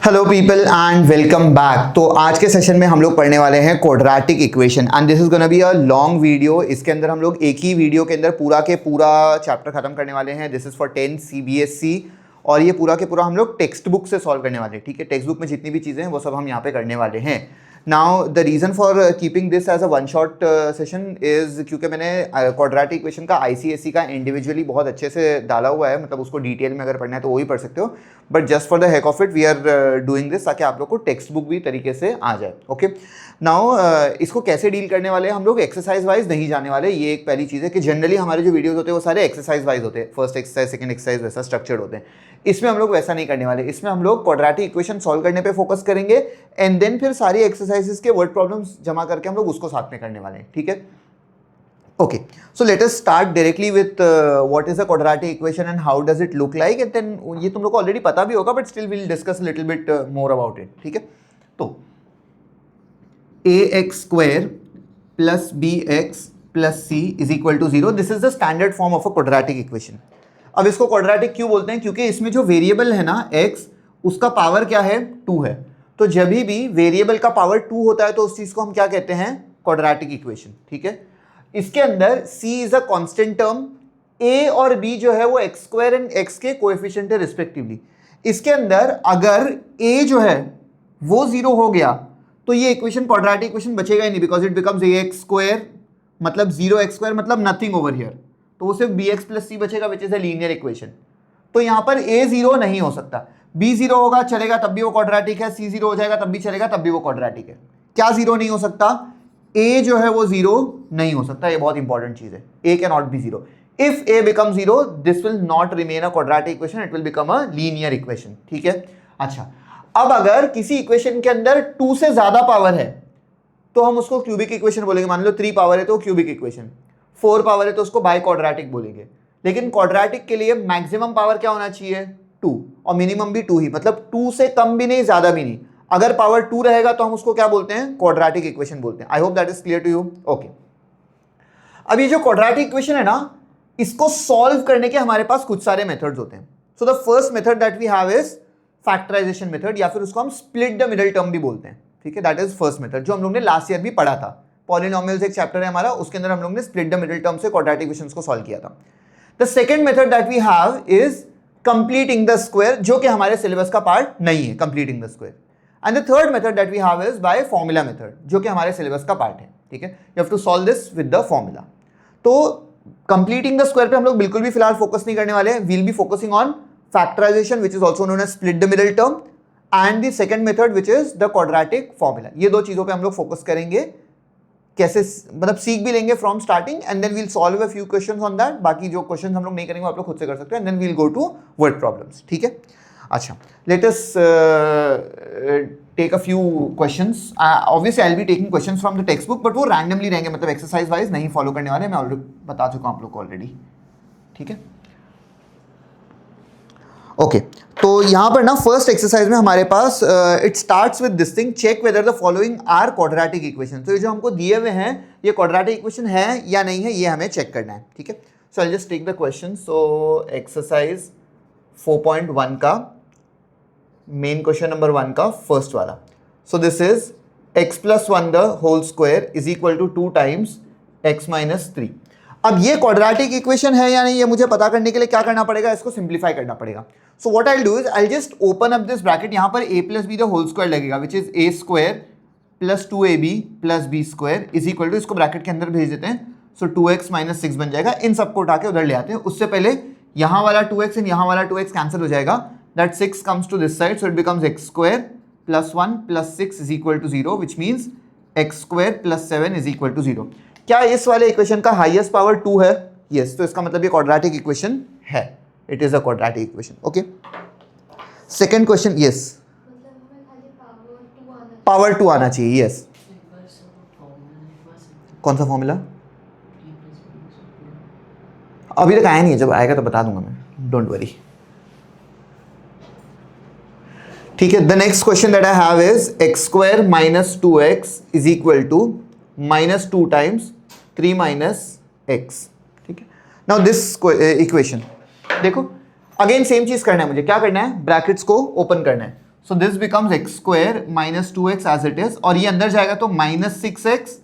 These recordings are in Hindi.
Hello people and welcome back. तो आज के सेशन में हम लोग पढ़ने वाले हैं quadratic equation and this is gonna be a long video. इसके अंदर हम लोग एक ही वीडियो के अंदर पूरा के पूरा चैप्टर खत्म करने वाले हैं। दिस इज फॉर 10 CBSE और ये पूरा के पूरा हम लोग टेक्स्ट बुक से सॉल्व करने वाले हैं। ठीक है, टेक्स्ट बुक में जितनी भी चीज़ें हैं वो सब हम यहाँ पे करने वाले हैं। Now the reason for keeping this as a one shot session is क्योंकि मैंने क्वाड्रेटिक इक्वेशन का ICSE का इंडिविजुअली बहुत अच्छे से डाला हुआ है, मतलब उसको डिटेल में अगर पढ़ना है तो वही पढ़ सकते हो, but just for the heck of it we are doing this ताकि आप लोग को टेक्स्ट बुक भी तरीके से आ जाए। ओके, नाउ इसको कैसे डील करने वाले हैं हम लोग, एक्सरसाइज वाइज नहीं जाने वाले। ये एक पहली चीज़ है कि जनरली हमारे जो वीडियोस होते हैं वो सारे एक्सरसाइज वाइज होते हैं, फर्स्ट एक्सरसाइज सेकंड एक्सरसाइज वैसा स्ट्रक्चर्ड होते हैं। इसमें हम लोग वैसा नहीं करने वाले। इसमें हम लोग क्वाड्रेटिक इक्वेशन सॉल्व करने पे फोकस करेंगे एंड देन फिर सारी एक्सरसाइजेस के वर्ड प्रॉब्लम्स जमा करके हम लोग उसको साथ में करने वाले हैं। ठीक है, okay, so let us start directly with what is a quadratic equation and how does it look like, and then ये तुम लोग को ऑलरेडी पता भी होगा but still we'll discuss a little bit more about it. ठीक है, तो ax square plus bx plus c is equal to 0. This is the standard form of a quadratic equation. अब इसको quadratic क्यों बोलते हैं? क्योंकि इसमें जो वेरिएबल है ना x, उसका पावर क्या है? 2 है। तो जब भी वेरिएबल का पावर 2 होता है तो उस चीज को हम क्या कहते हैं? Quadratic equation. ठीक है, इसके अंदर c is a constant term, a और b जो है वो x स्क्वायर एंड x के कोएफिशिएंट है रिस्पेक्टिवली। इसके अंदर अगर a जो है वो 0 हो गया तो ये इक्वेशन क्वाड्रेटिक इक्वेशन बचेगा ही नहीं, because it becomes ax square, मतलब 0x स्क्वायर मतलब नथिंग ओवर हियर, तो वो सिर्फ bx प्लस c बचेगा which is a linear equation. तो यहां पर a 0 नहीं हो सकता, b 0 होगा चलेगा तब भी वो क्वाड्रेटिक है, c 0 हो जाएगा तब भी चलेगा तब भी वो क्वाड्रेटिक है। क्या 0 नहीं हो सकता? a जो है वो 0 नहीं हो सकता। ये बहुत इंपॉर्टेंट चीज है, a can not B 0। If a becomes 0 this will not remain a quadratic equation, it will become a linear equation. ठीक है, अच्छा, अब अगर किसी इक्वेशन के अंदर 2 से ज्यादा पावर है तो हम उसको क्यूबिक इक्वेशन बोलेंगे। मान लो 3 पावर है तो क्यूबिक इक्वेशन, 4 पावर है तो उसको बाय क्वाड्रेटिक बोलेंगे। लेकिन क्वाड्रेटिक के लिए मैक्सिमम पावर क्या होना चाहिए? 2, और मिनिमम भी 2 ही, मतलब 2 से कम भी नहीं ज्यादा भी नहीं। अगर पावर 2 रहेगा तो हम उसको क्या बोलते हैं? क्वाड्रेटिक इक्वेशन बोलते हैं। I hope that is clear to you. Okay, अब ये जो क्वाड्रेटिक इक्वेशन है ना, इसको सॉल्व करने के हमारे पास कुछ सारे मेथड्स होते हैं। So the first method that we have is factorisation method, या फिर उसको हम स्प्लिट द मिडिल टर्म भी बोलते हैं। ठीक है, दैट इज फर्स्ट मेथड जो हम लोग ने लास्ट ईयर भी पढ़ा था। पॉलिनोमियल्स एक चैप्टर है हमारा, उसके अंदर हम लोग ने स्प्लिट द मिडिल टर्म से क्वाड्रेटिक इक्वेशंस को सॉल्व किया था। The second method that we have is completing the square, जो कि हमारे सिलेबस का पार्ट नहीं है, completing the square. And the third method that we have is by formula method, जो कि हमारे सिलेबस का पार्ट है। ठीक है, you have to solve this with the formula. तो कंप्लीटिंग द स्क्वायर पे हम लोग बिल्कुल भी फिलहाल फोकस नहीं करने वाले हैं। We'll be focusing on factorisation which is also known as split the middle term and the second method which is the quadratic formula. ये दो चीजों पे हम लोग फोकस करेंगे। कैसे, मतलब सीख भी लेंगे from starting and then we'll solve a few questions on that. बाकी जो क्वेश्चंस हम लोग नहीं करेंगे आप लोग खुद से कर सकते हो and then we'll go to word problems. ठीक है, अच्छा, let us take a few questions. Obviously I will be taking questions from the textbook, बट वो रैंडमली रहेंगे, मतलब एक्सरसाइज वाइज नहीं फॉलो करने वाले। मैं ऑलरेडी बता चुका हूं आप लोग को ऑलरेडी। ठीक है, ओके, तो यहां पर ना फर्स्ट एक्सरसाइज में हमारे पास it starts with this thing, check whether the following are quadratic equation. तो ये जो हमको दिए हुए हैं ये क्वाड्रेटिक इक्वेशन है या नहीं है, ये हमें चेक करना है। ठीक है, so I just take the question. So exercise 4.1 का मेन क्वेश्चन नंबर 1 का फर्स्ट वाला। So this is x plus 1 the whole square is equal to 2 times x minus 3। अब ये क्वाड्रेटिक इक्वेशन है या नहीं ये मुझे पता करने के लिए क्या करना पड़ेगा? इसको सिंप्लीफाई करना पड़ेगा। So what I will do is I just open up this bracket. यहां पर a plus b the whole square लगेगा which is a square plus 2ab plus b square is equal to, इसको ब्रैकेट के अंदर भेज देते हैं। सो 2x माइनस 6 बन जाएगा। इन सबको उठा के उधर ले आते हैं। उससे पहले यहां वाला 2x एंड यहां वाला 2x कैंसिल हो जाएगा। That 6 comes to this side, so it becomes x square plus 1 plus 6 is equal to 0 which means x square plus 7 is equal to 0। क्या इस वाले इक्वेशन का हाईएस्ट पावर 2 है? यस, तो इसका मतलब ये क्वाड्रेटिक इक्वेशन है। It is a quadratic equation. Okay, second question. Yes, power 2 आना चाहिए। यस, कौन सा फॉर्मूला? अभी तक आया नहीं है, जब आएगा तो बता दूंगा मैं, डोंट वरी। ठीक है, the next question that I have is x square minus 2x is equal to minus 2 times 3 minus x। ठीक है, नाउ दिस इक्वेशन देखो, अगेन सेम चीज करना है मुझे। क्या करना है? ब्रैकेट्स को ओपन करना है। So this becomes x square minus 2x as it is, और ये अंदर जाएगा तो minus 6x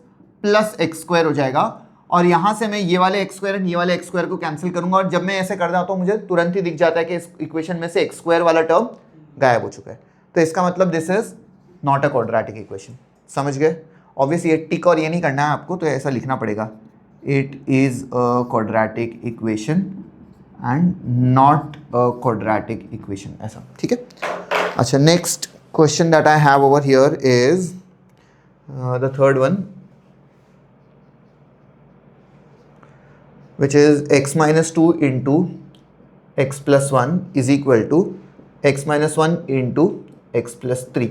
plus x square हो जाएगा, और यहाँ से मैं ये वाले एक्स स्क्वायर एंड ये वाले एक्स स्क्वायर को कैंसिल करूंगा, और जब मैं ऐसे कर देता हूँ मुझे तुरंत ही दिख जाता है कि इस इक्वेशन में से एक्स स्क्वायर वाला टर्म गायब हो चुका है। तो इसका मतलब this is not a quadratic equation. समझ गए? ऑब्वियसली ये टिक और ये नहीं करना है आपको, तो ऐसा लिखना पड़ेगा, it is a quadratic equation and not a quadratic equation, ऐसा। ठीक है। अच्छा, next question that I have over here is the third one, which is x minus 2 into x plus 1 is equal to x minus 1 into x plus 3।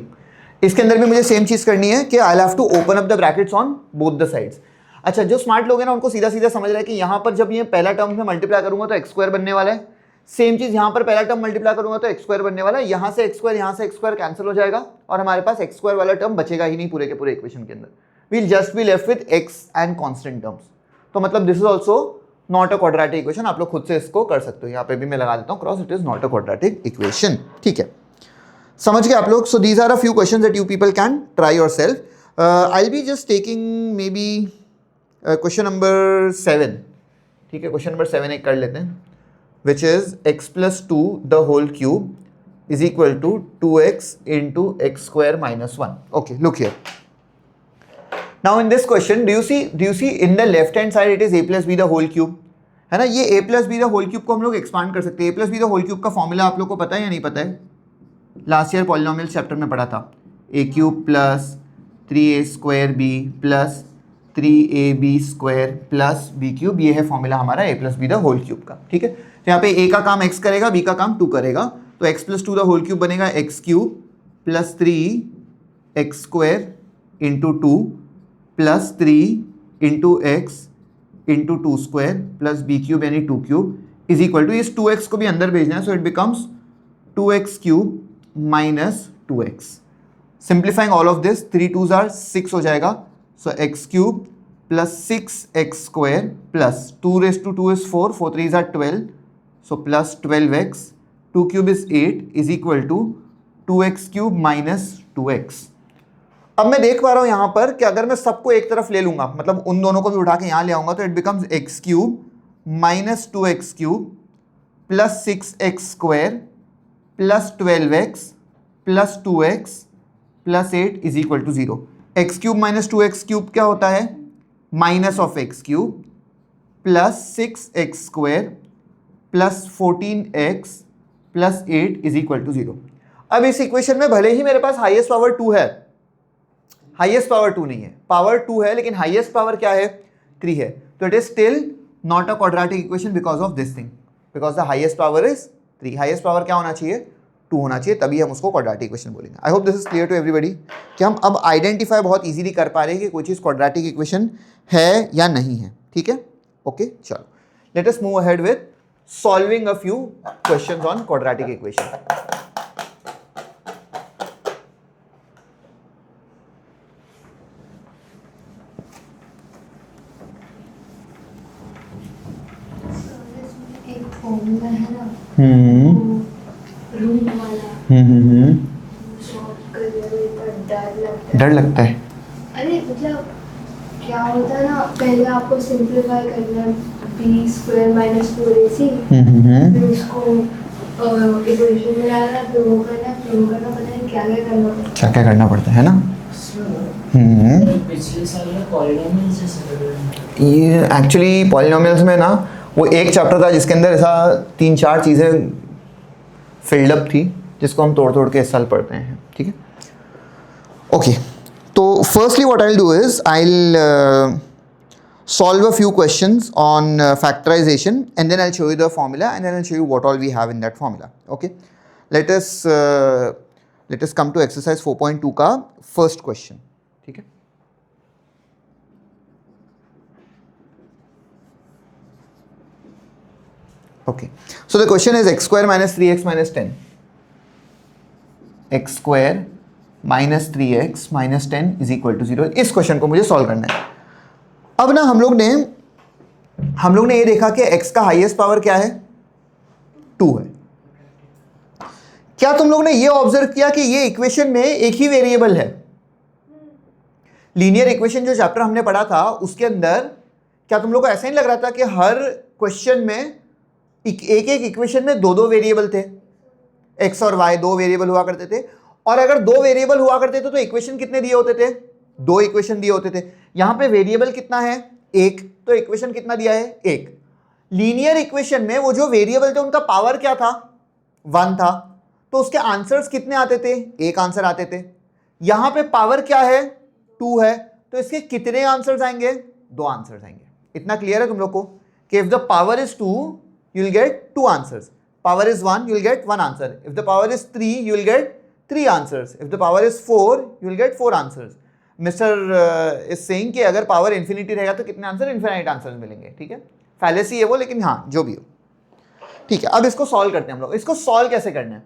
इसके अंदर भी मुझे सेम चीज करनी है कि I'll have to open up the brackets on both the sides। अच्छा, जो स्मार्ट लोग हैं ना उनको सीधा सीधा समझ रहा है कि यहाँ पर जब ये पहला टर्म में मल्टीप्लाई करूंगा तो एक्स स्क्वायर बनने वाला है, सेम चीज यहाँ पर पहला टर्म मल्टीप्लाई करूंगा तो एक्स स्क्वायर बनने वाला है, यहाँ से एक्स स्क्वायर कैंसिल हो जाएगा और हमारे पास एक्स स्क्वायर वाला टर्म बचेगा ही नहीं पूरे के पूरे इक्वेशन के अंदर। We'll just be left with x and constant terms। तो मतलब this is also not a quadratic equation. आप लोग खुद से इसको कर सकते हो, यहाँ पे भी मैं लगा देता हूँ cross, it is not a quadratic equation. ठीक है, समझ गए आप लोग? So these are a few questions that you people can try yourself. I will be just taking maybe question number 7। ठीक है, क्वेश्चन नंबर 7 एक कर लेते हैं, which is x plus 2 the whole cube is equal to 2x into x square minus 1। Okay, look here. Now in this question, do you see in the left hand side it is a plus b the whole cube, है ना? ये a plus b the whole cube को हम लोग एक्सपांड कर सकते हैं। a plus b the whole cube का फॉर्मूला आप लोग को पता है या नहीं पता है? लास्ट ईयर पॉलिनोमियल चैप्टर में पढ़ा था, a cube plus 3a square b plus 3ab square plus b cube, ये है फॉर्मूला हमारा a plus b the whole cube का। ठीक है, तो यहाँ पे a का काम x करेगा, b का काम 2 करेगा, तो x plus 2 the whole cube बनेगा x cube plus 3x square into 2 plus 3 into x into 2 square plus b cube यानी 2 क्यूब इज इक्वल टू, इस 2x को भी अंदर भेजना है, so it becomes 2x cube minus 2x। Simplifying all of this, 3 2s are 6 हो जाएगा, so x cube plus 6x square plus 2 raised to 2 is 4, 4 3s are 12, so plus 12x, 2 cube is 8 is equal to 2x cube minus 2x। अब मैं देख पा रहा हूं यहां पर कि अगर मैं सबको एक तरफ ले लूंगा, मतलब उन दोनों को भी उठा के यहां ले आऊंगा, तो it becomes x cube minus 2x cube plus 6x square plus 12x plus 2x plus 8 is equal to 0। X cube minus 2x cube क्या होता है? Minus of x cube plus 6x square plus 14x plus 8 is equal to 0। अब इस इक्वेशन में भले ही मेरे पास हाईएस्ट पावर 2 है, हाईएस्ट पावर 2 नहीं है, पावर 2 है, लेकिन हाईएस्ट पावर क्या है? 3 है, तो it is still not a quadratic equation because of this thing, because the highest power is 3। Highest power क्या होना चाहिए? 2 होना चाहिए, तभी हम उसको क्वाड्रेटिक इक्वेशन बोलेंगे। I hope this is clear to everybody कि हम अब आइडेंटिफाई बहुत इजीली कर पा रहे हैं कि कोई चीज़ क्वाड्रेटिक इक्वेशन है या नहीं है। ठीक है, ओके, चलो let us move ahead with solving a few questions on quadratic equation. Formula है ना, रूट वाला, सॉल्व करने में डर लगता है। अरे मतलब क्या होता है ना, पहले आपको सिंप्लीफाई करना है, बी स्क्वायर माइनस 4ac, फिर उसको इक्वेशन में लाना, फिर वो करना पता है क्या क्या करना पड़ता है ना। पिछले साल में पॉलिनोमियल्स जैसे ये एक्चुअली पॉलिनोमियल्स में ना वो एक चैप्टर था जिसके अंदर ऐसा 3-4 चीज़ें फिल्डअप थी जिसको हम तोड़ तोड़ के इस साल पढ़ते हैं। ठीक है, ओके, तो firstly what I will do is I will solve a few questions on factorization and then I'll show you the formula and then I'll show you what all we have in that formula. Okay, let us come to exercise 4.2 का first question. ठीक है, okay, so the question is x square minus 3x minus 10, x square minus 3x minus 10 is equal to 0। इस क्वेश्चन को मुझे सॉल्व करना है। अब ना हम लोग ने ये देखा कि x का हाईएस्ट पावर क्या है? 2 है। क्या तुम लोग ने ये ऑब्जर्व किया कि ये इक्वेशन में एक ही वेरिएबल है? लीनियर इक्वेशन जो चैप्टर हमने पढ़ा था उसके अंदर क्या तुम लोग को ऐसा नहीं लग रहा था कि हर क्वेश्चन में एक एक इक्वेशन में दो दो वेरिएबल थे, एक्स और वाई दो वेरिएबल हुआ करते थे, और अगर दो वेरिएबल हुआ करते थे तो इक्वेशन कितने दिए होते थे? दो इक्वेशन दिए होते थे। यहां पे वेरिएबल कितना है? एक, तो इक्वेशन कितना दिया है? एक। लीनियर इक्वेशन में वो जो वेरिएबल थे उनका पावर क्या था? 1 था, तो उसके आंसर्स कितने आते थे? एक आंसर आते थे। यहां पे पावर क्या है? 2 है, तो इसके कितने आंसर्स आएंगे? 2 आंसर्स आएंगे। इतना क्लियर है तुम लोग को कि if the power is 2 you will get 2 answers, power is 1 you will get 1 answer, if the power is 3 you will get 3 answers, if the power is 4 you will get 4 answers. Mister is saying कि अगर पावर इंफिनिटी रहेगा तो कितने आंसर? इनफिनाइट आंसर्स मिलेंगे। ठीक है, फैलेसी है वो, लेकिन हाँ जो भी हो ठीक है। अब इसको सॉल्व करते हैं हम लोग। इसको सॉल्व कैसे करना है?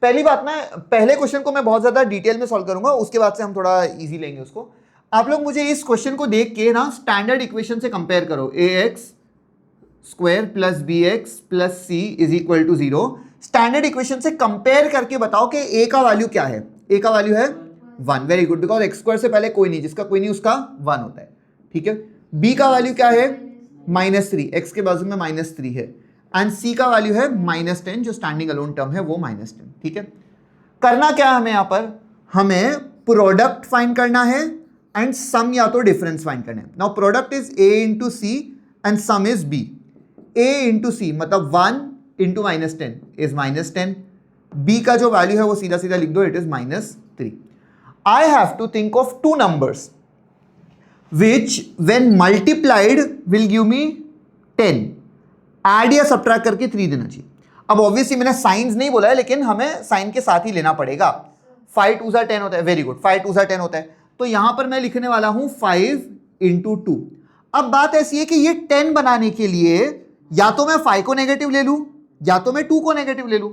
पहली बात ना, पहले क्वेश्चन को मैं बहुत ज्यादा डिटेल में सॉल्व करूंगा, उसके बाद से हम थोड़ा इजी लेंगे उसको। आप लोग मुझे इस क्वेश्चन को देख के ना स्टैंडर्ड इक्वेशन से कंपेयर करो, ax² + bx + c = 0। Standard equation से कंपेयर करके बताओ कि a का वैल्यू क्या है? a का वैल्यू है 1। वेरी गुड, बिकॉज x² से पहले कोई नहीं, जिसका कोई नहीं उसका 1 होता है। ठीक है, b का वैल्यू क्या है? -3, x के बाजू में -3 है, एंड c का वैल्यू है -10, जो स्टैंडिंग अलोन टर्म है वो -10। ठीक है, करना क्या है हमें यहाँ पर? हमें प्रोडक्ट फाइंड करना है एंड सम या तो डिफरेंस फाइंड करना है। Now product is a into c and sum is b। a into c मतलब 1 इंटू -10 इज -10, b का जो वैल्यू है वो सीधा सीधा लिख दो, it is -3। I have to think of 2 numbers which when multiplied will give me 10। Add या सब्ट्रैक्ट करके 3 देना चाहिए। अब ऑब्वियसली मैंने साइंस नहीं बोला है, लेकिन हमें साइन के साथ ही लेना पड़ेगा। 5 2 10 होता है, वेरी गुड, 5 2 10 होता है, तो यहां पर मैं लिखने वाला हूं 5 इंटू 2। अब बात ऐसी है कि ये 10 बनाने के लिए या तो मैं 5 को नेगेटिव ले लूं या तो मैं 2 को नेगेटिव ले लूं,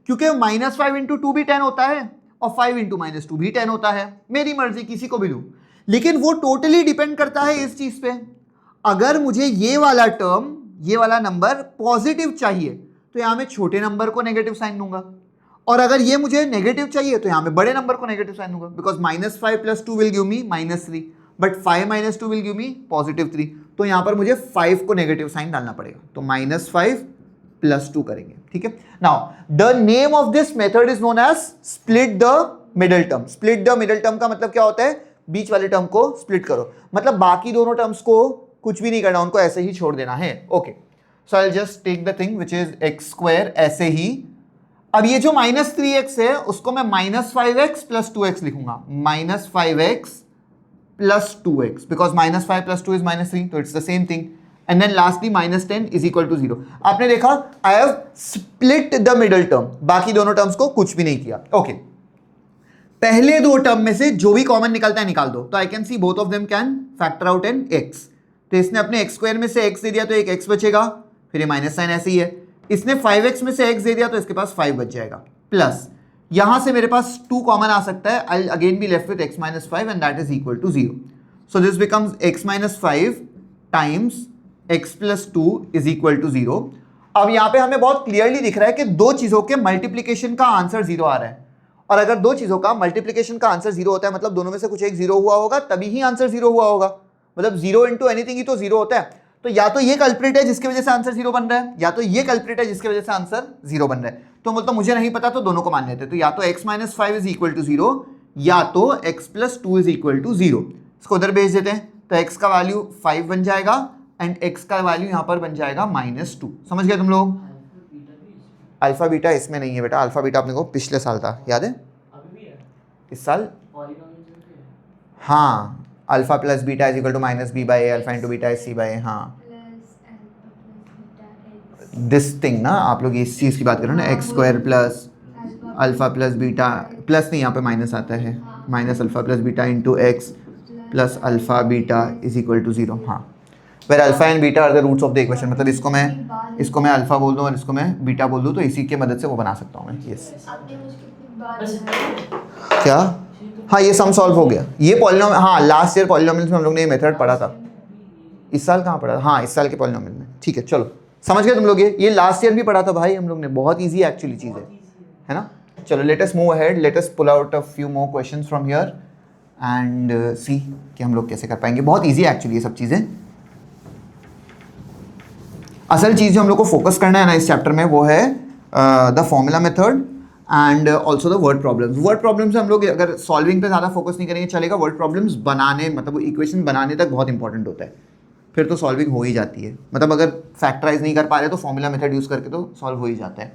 क्योंकि -5 इंटू 2 भी 10 होता है और 5 इंटू -2 भी 10 होता है। मेरी मर्जी, किसी को भी लूं, लेकिन वो टोटली डिपेंड करता है इस चीज पे। अगर मुझे ये वाला टर्म, ये वाला नंबर पॉजिटिव चाहिए तो यहां मैं छोटे नंबर को नेगेटिव साइन दूंगा, और अगर ये मुझे नेगेटिव चाहिए तो यहां मैं बड़े नंबर को नेगेटिव साइन दूंगा, because -5 + 2 will give me -3, but 5 - 2 will give me +3। तो यहां पर मुझे 5 को नेगेटिव साइन डालना पड़ेगा, तो -5 + 2 करेंगे। ठीक है, now the name of this method is known as split the middle term. Split the middle term का मतलब क्या होता है? बीच वाले टर्म को स्प्लिट करो, मतलब बाकी दोनों टर्म्स को कुछ भी नहीं करना, उनको ऐसे ही छोड़ देना है। Okay, so I will just take the thing which is x² ऐसे ही। अब ये जो -3x है उसको मैं -5x + 2x लिखूंगा, -5x + 2x, बिकॉज -5 + 2 इज -3, तो it's the same thing. And then lastly -10 = 0। आपने देखा, I have split the middle term, बाकी दोनों टर्म्स को कुछ भी नहीं किया। ओके, पहले दो टर्म में से जो भी कॉमन निकलता है निकाल दो, तो I can see both of them can factor out an x। तो इसने अपने x² में से x दे दिया तो एक x बचेगा, फिर ये माइनस साइन ऐसे ही है। इसने 5x में से x दे दिया तो इसके पास 5 बच जाएगा, प्लस यहां से मेरे पास 2 कॉमन आ सकता है, I again be left with x - 5 and that is equal to 0। So this becomes x - 5 times x + 2 is equal to 0। अब यहां पे हमें बहुत क्लियरली दिख रहा है कि दो चीजों के मल्टीप्लीकेशन का आंसर 0 आ रहा है, और अगर दो चीजों का मल्टीप्लिकेशन का आंसर 0 होता है मतलब दोनों में से कुछ एक 0 हुआ होगा, तभी ही आंसर 0 हुआ होगा। मतलब 0 इंटू एनीथिंग ही तो 0 होता है। तो या तो ये कल्प्रिट है जिसकी वजह से आंसर 0 बन रहा है, या तो ये कल्प्रिट है जिसकी वजह से आंसर 0 बन रहा है। तो मतलब मुझे नहीं पता, तो दोनों को मान लेते, तो या तो x - 5 इज इक्वल टू 0 या तो x + 2 इज इक्वल टू 0। इसको उधर भेज देते हैं, तो x का वैल्यू 5 बन जाएगा एंड x का वैल्यू यहां पर बन जाएगा -2। समझ गए तुम लोग? अल्फा बीटा इसमें नहीं है बेटा, अल्फा बीटा अपने को पिछले साल था, याद है? इस साल हाँ, alpha + beta is equal to -b/a, alpha into beta is c/a। हाँ, दिस थिंग ना, आप लोग इस चीज की बात कर रहे हो ना, x² plus alpha plus beta, plus नहीं यहाँ पे माइनस आता है, -α + beta into x plus alpha beta is equal to 0। हाँ, where alpha and beta are the roots of the equation, मतलब इसको मैं अल्फा बोल दूँ और इसको मैं बीटा बोल दूँ, तो इसी की मदद से वो बना सकता हूँ मैं। यस, क्या? हाँ, ये सम सॉल्व हो गया। ये पॉलिनोमियल, हाँ लास्ट ईयर पॉलिनोमियल्स में हम लोग ने ये मेथड पढ़ा था। इस साल कहाँ पढ़ा था? हाँ, इस साल के पॉलिनोमियल में। ठीक है, चलो समझ गए तुम लोग। ये लास्ट ईयर भी पढ़ा था भाई हम लोग ने, बहुत ईजी एक्चुअली चीज़ है ना। चलो let us move ahead, let us pull out a few more questions from here and see कि हम लोग कैसे कर पाएंगे. बहुत इजी है एक्चुअली ये सब चीज़ें. असल चीज़ जो हम लोग को फोकस करना है ना इस चैप्टर में वो है the formula method and also the word problems. Word problems हम लोग अगर सॉल्विंग पे ज़्यादा फोकस नहीं करेंगे चलेगा. वर्ड प्रॉब्लम्स बनाने मतलब इक्वेशन बनाने तक बहुत इंपॉर्टेंट होता है, फिर तो सॉल्विंग हो ही जाती है. मतलब अगर फैक्टराइज नहीं कर पा रहे तो फॉर्मूला मेथड यूज़ करके तो सॉल्व हो ही जाता है.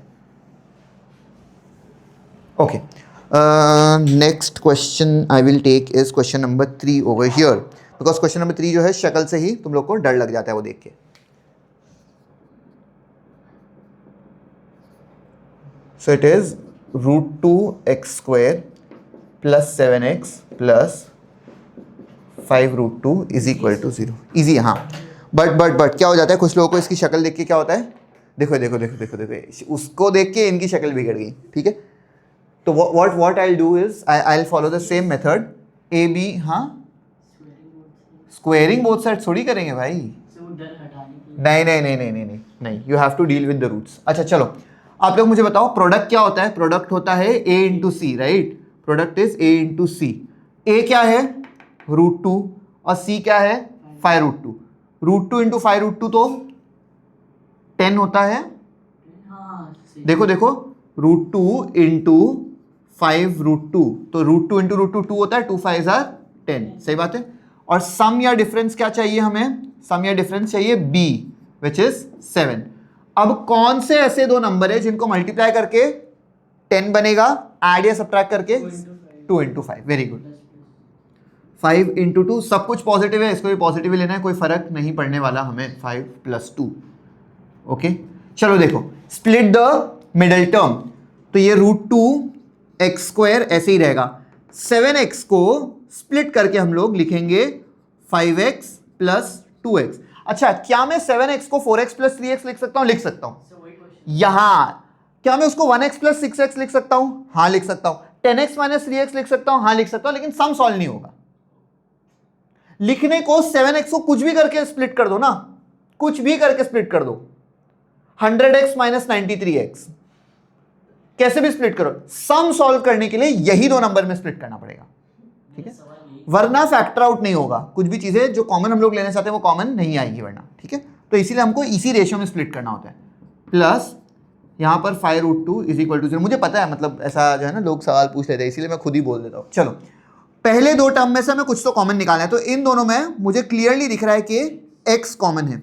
Okay, next question I will take is question number 3 over here, because question number 3 जो है शक्ल से ही तुम लोग को डर लग जाता है वो देख के. So it is root 2x square plus 7x plus 5 root 2 is equal to 0. Easy है हाँ. बट क्या हो जाता है कुछ लोगों को इसकी शक्ल देख के क्या होता है, देखो देखो देखो देखो देखो उसको देख के इनकी शक्ल बिगड़ गई. ठीक है, तो what I'll do is I'll follow the same method. A B हाँ स्क्वेयरिंग बोथ साइड थोड़ी करेंगे भाई. नहीं नहीं नहीं नहीं नहीं नहीं, you have to deal with the roots. अच्छा चलो आप लोग मुझे बताओ प्रोडक्ट क्या होता है. प्रोडक्ट होता है a into c, right. Product is a into c. a क्या है रूट 2 और c क्या है 5 रूट 2. रूट 2 इंटू 5 रूट 2 तो 10 होता है. देखो देखो रूट 2 इंटू 5 रूट 2 तो रूट 2 इंटू रूट 2 2 होता है. 2 5 आर 10. सही बात है. और सम या डिफरेंस क्या चाहिए हमें, सम या डिफरेंस चाहिए b विच इज 7. अब कौन से ऐसे दो नंबर है जिनको मल्टीप्लाई करके 10 बनेगा, ऐड या सब्ट्रैक्ट करके 2 इंटू 5. Very good. 5 इंटू 2 सब कुछ पॉजिटिव है, इसको भी पॉजिटिव ही लेना है, कोई फर्क नहीं पड़ने वाला हमें. 5 प्लस 2. ओके चलो देखो स्प्लिट द मिडल टर्म. तो ये रूट 2 एक्स स्क्वायर ऐसे ही रहेगा. 7x को स्प्लिट करके हम लोग लिखेंगे 5x प्लस 2x. अच्छा क्या मैं 7x को 4x प्लस 3x लिख सकता हूं? लिख सकता हूं. यहां क्या मैं उसको 1x प्लस 6x लिख सकता हूं? हाँ लिख सकता हूं. 10x माइनस 3x लिख सकता हूं? हाँ लिख सकता हूं. लेकिन सम सॉल्व नहीं होगा. लिखने को 7x को कुछ भी करके स्प्लिट कर दो ना, कुछ भी करके स्प्लिट कर दो. 100x माइनस 93x कैसे भी स्प्लिट करो, सम सॉल्व करने के लिए यही दो नंबर में स्प्लिट करना पड़ेगा. ठीक है, वरना फैक्टर आउट नहीं होगा. कुछ भी चीजें जो कॉमन हम लोग लेना चाहते हैं वो कॉमन नहीं आएगी वरना. ठीक है, तो इसीलिए हमको इसी रेशियो में स्प्लिट करना होता है. प्लस यहाँ पर 5 रूट 2 इज इक्वल टू 0. मुझे पता है मतलब ऐसा जो है ना लोग सवाल पूछ लेते हैं, इसीलिए मैं खुद ही बोल देता हूँ. चलो पहले दो टर्म में से हमें कुछ तो कॉमन निकालना है. तो इन दोनों में मुझे क्लियरली दिख रहा है कि x कॉमन है.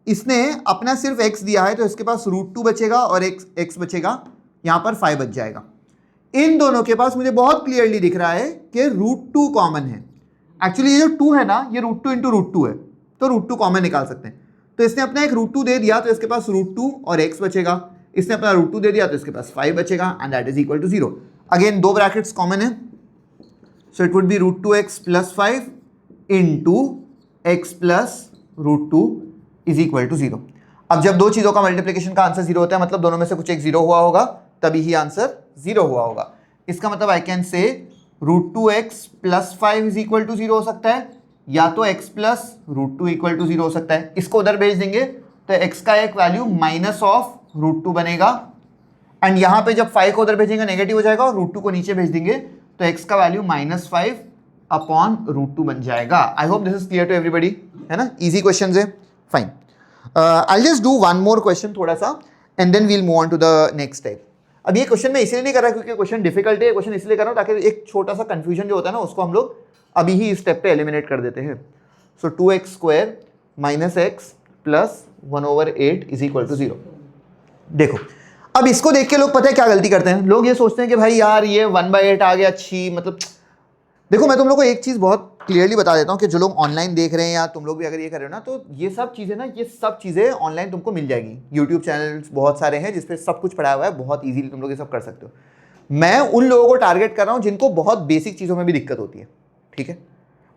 इसने अपना सिर्फ x दिया है तो इसके पास रूट 2 बचेगा और x बचेगा, यहाँ पर 5 बच जाएगा. इन दोनों के पास मुझे बहुत क्लियरली दिख रहा है कि रूट 2 कॉमन है. एक्चुअली ये जो 2 है ना ये रूट 2 इंटू रूट 2 है, तो रूट 2 कॉमन निकाल सकते हैं. तो इसने अपना एक रूट 2 दे दिया तो इसके पास रूट 2 और x बचेगा. इसने अपना रूट 2 दे दिया तो इसके पास 5 बचेगा and that is equal to 0. अगेन दो ब्रैकेट्स कॉमन है, so it would be root 2x plus 5 into x plus root 2 is equal to 0. अब जब दो चीज़ों का मल्टीप्लिकेशन का आंसर 0 होता है मतलब दोनों में से कुछ एक 0 हुआ होगा, तभी ही आंसर 0 हुआ होगा. इसका मतलब I can say root 2x plus 5 is equal to 0 हो सकता है, या तो x plus root 2 equal to 0 हो सकता है. इसको उधर भेज देंगे तो x का एक वैल्यू माइनस ऑफ रूट 2 बनेगा, एंड यहाँ पे जब 5 को उधर भेजेंगे नेगेटिव हो जाएगा और रूट 2 को नीचे भेज देंगे तो x का वैल्यू माइनस 5 अपॉन रूट 2 बन जाएगा. I hope this is clear to everybody, है ना. इजी क्वेश्चन है. Fine, I just do one more question थोड़ा सा and then we'll move on to the next type. अब ये क्वेश्चन मैं इसलिए नहीं कर रहा क्योंकि क्वेश्चन डिफिकल्ट है. क्वेश्चन इसलिए कर रहा हूँ ताकि एक छोटा सा कंफ्यूजन जो होता है ना उसको हम लोग अभी ही इस स्टेप पे एलिमिनेट कर देते हैं. So 2x square minus x plus 1/8 is equal to 0. देखो अब इसको देख के लोग पता है क्या गलती करते हैं. लोग ये सोचते हैं कि भाई यार ये 1/8 आ गया, अच्छी मतलब. देखो मैं तुम लोग को एक चीज़ बहुत क्लियरली बता देता हूँ कि जो लोग ऑनलाइन देख रहे हैं या तुम लोग भी अगर ये कर रहे हो ना तो ये सब चीज़ें ना ये सब चीज़ें ऑनलाइन तुमको मिल जाएगी. यूट्यूब चैनल्स बहुत सारे हैं जिस पे सब कुछ पढ़ाया हुआ है, बहुत इजीली तुम लोग ये सब कर सकते हो. मैं उन लोगों को टारगेट कर रहा हूँ जिनको बहुत बेसिक चीज़ों में भी दिक्कत होती है. ठीक है,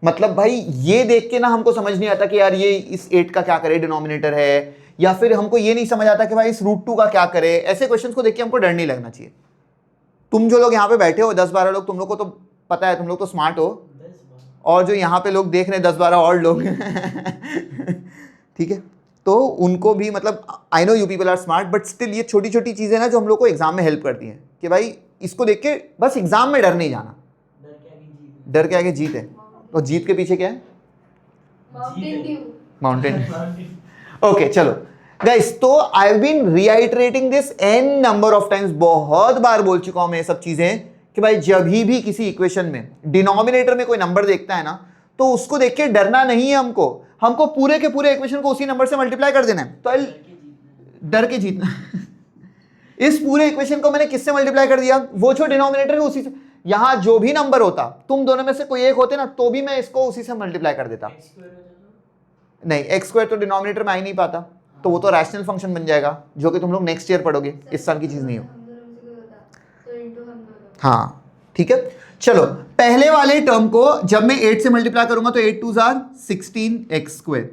मतलब भाई ये देख के ना हमको समझ नहीं आता कि यार ये इस 8 का क्या करे, डिनोमिनेटर है, या फिर हमको ये नहीं समझ आता कि भाई इस रूट 2 का क्या करे. ऐसे क्वेश्चन को देख के हमको डर नहीं लगना चाहिए. तुम जो लोग यहाँ पे बैठे हो 10-12 लोग, तुम लोग को तो पता है, तुम लोग तो स्मार्ट हो, और जो यहाँ पे लोग देख रहे हैं 10-12 और लोग ठीक है, तो उनको भी मतलब I know you people are smart but still ये छोटी छोटी चीज़ें ना जो हम लोग को एग्जाम में हेल्प करती हैं कि भाई इसको देख के बस एग्जाम में डर नहीं जाना, डर के आगे जीत है, और जीत के पीछे क्या है? माउंटेन। ओके चलो गाइस, तो I have been reiterating this n number of times, बहुत बार बोल चुका हूं मैं ये सब चीजें कि भाई जब भी किसी इक्वेशन में डिनोमिनेटर में कोई नंबर देखता है ना तो उसको देख के डरना नहीं है, हमको पूरे के पूरे इक्वेशन को उसी नंबर से मल्टीप्लाई कर देना है। तो डर के जीतना इस पूरे इक्वेशन को मैंने किससे मल्टीप्लाई कर दिया? वो जो डिनोमिनेटर है उसी से। यहां जो भी नंबर होता, तुम दोनों में से कोई एक होते ना तो भी मैं इसको उसी से मल्टीप्लाई कर देता। नहीं, एक्स स्क्वायर तो डिनोमिनेटर में आ ही नहीं पाता, तो वो तो रैशनल फंक्शन बन जाएगा जो कि तुम लोग नेक्स्ट ईयर पढ़ोगे, इस साल की चीज नहीं हो। हाँ ठीक है, चलो पहले वाले टर्म को जब मैं 8 से मल्टीप्लाई करूंगा तो 8 2 आर 16x²।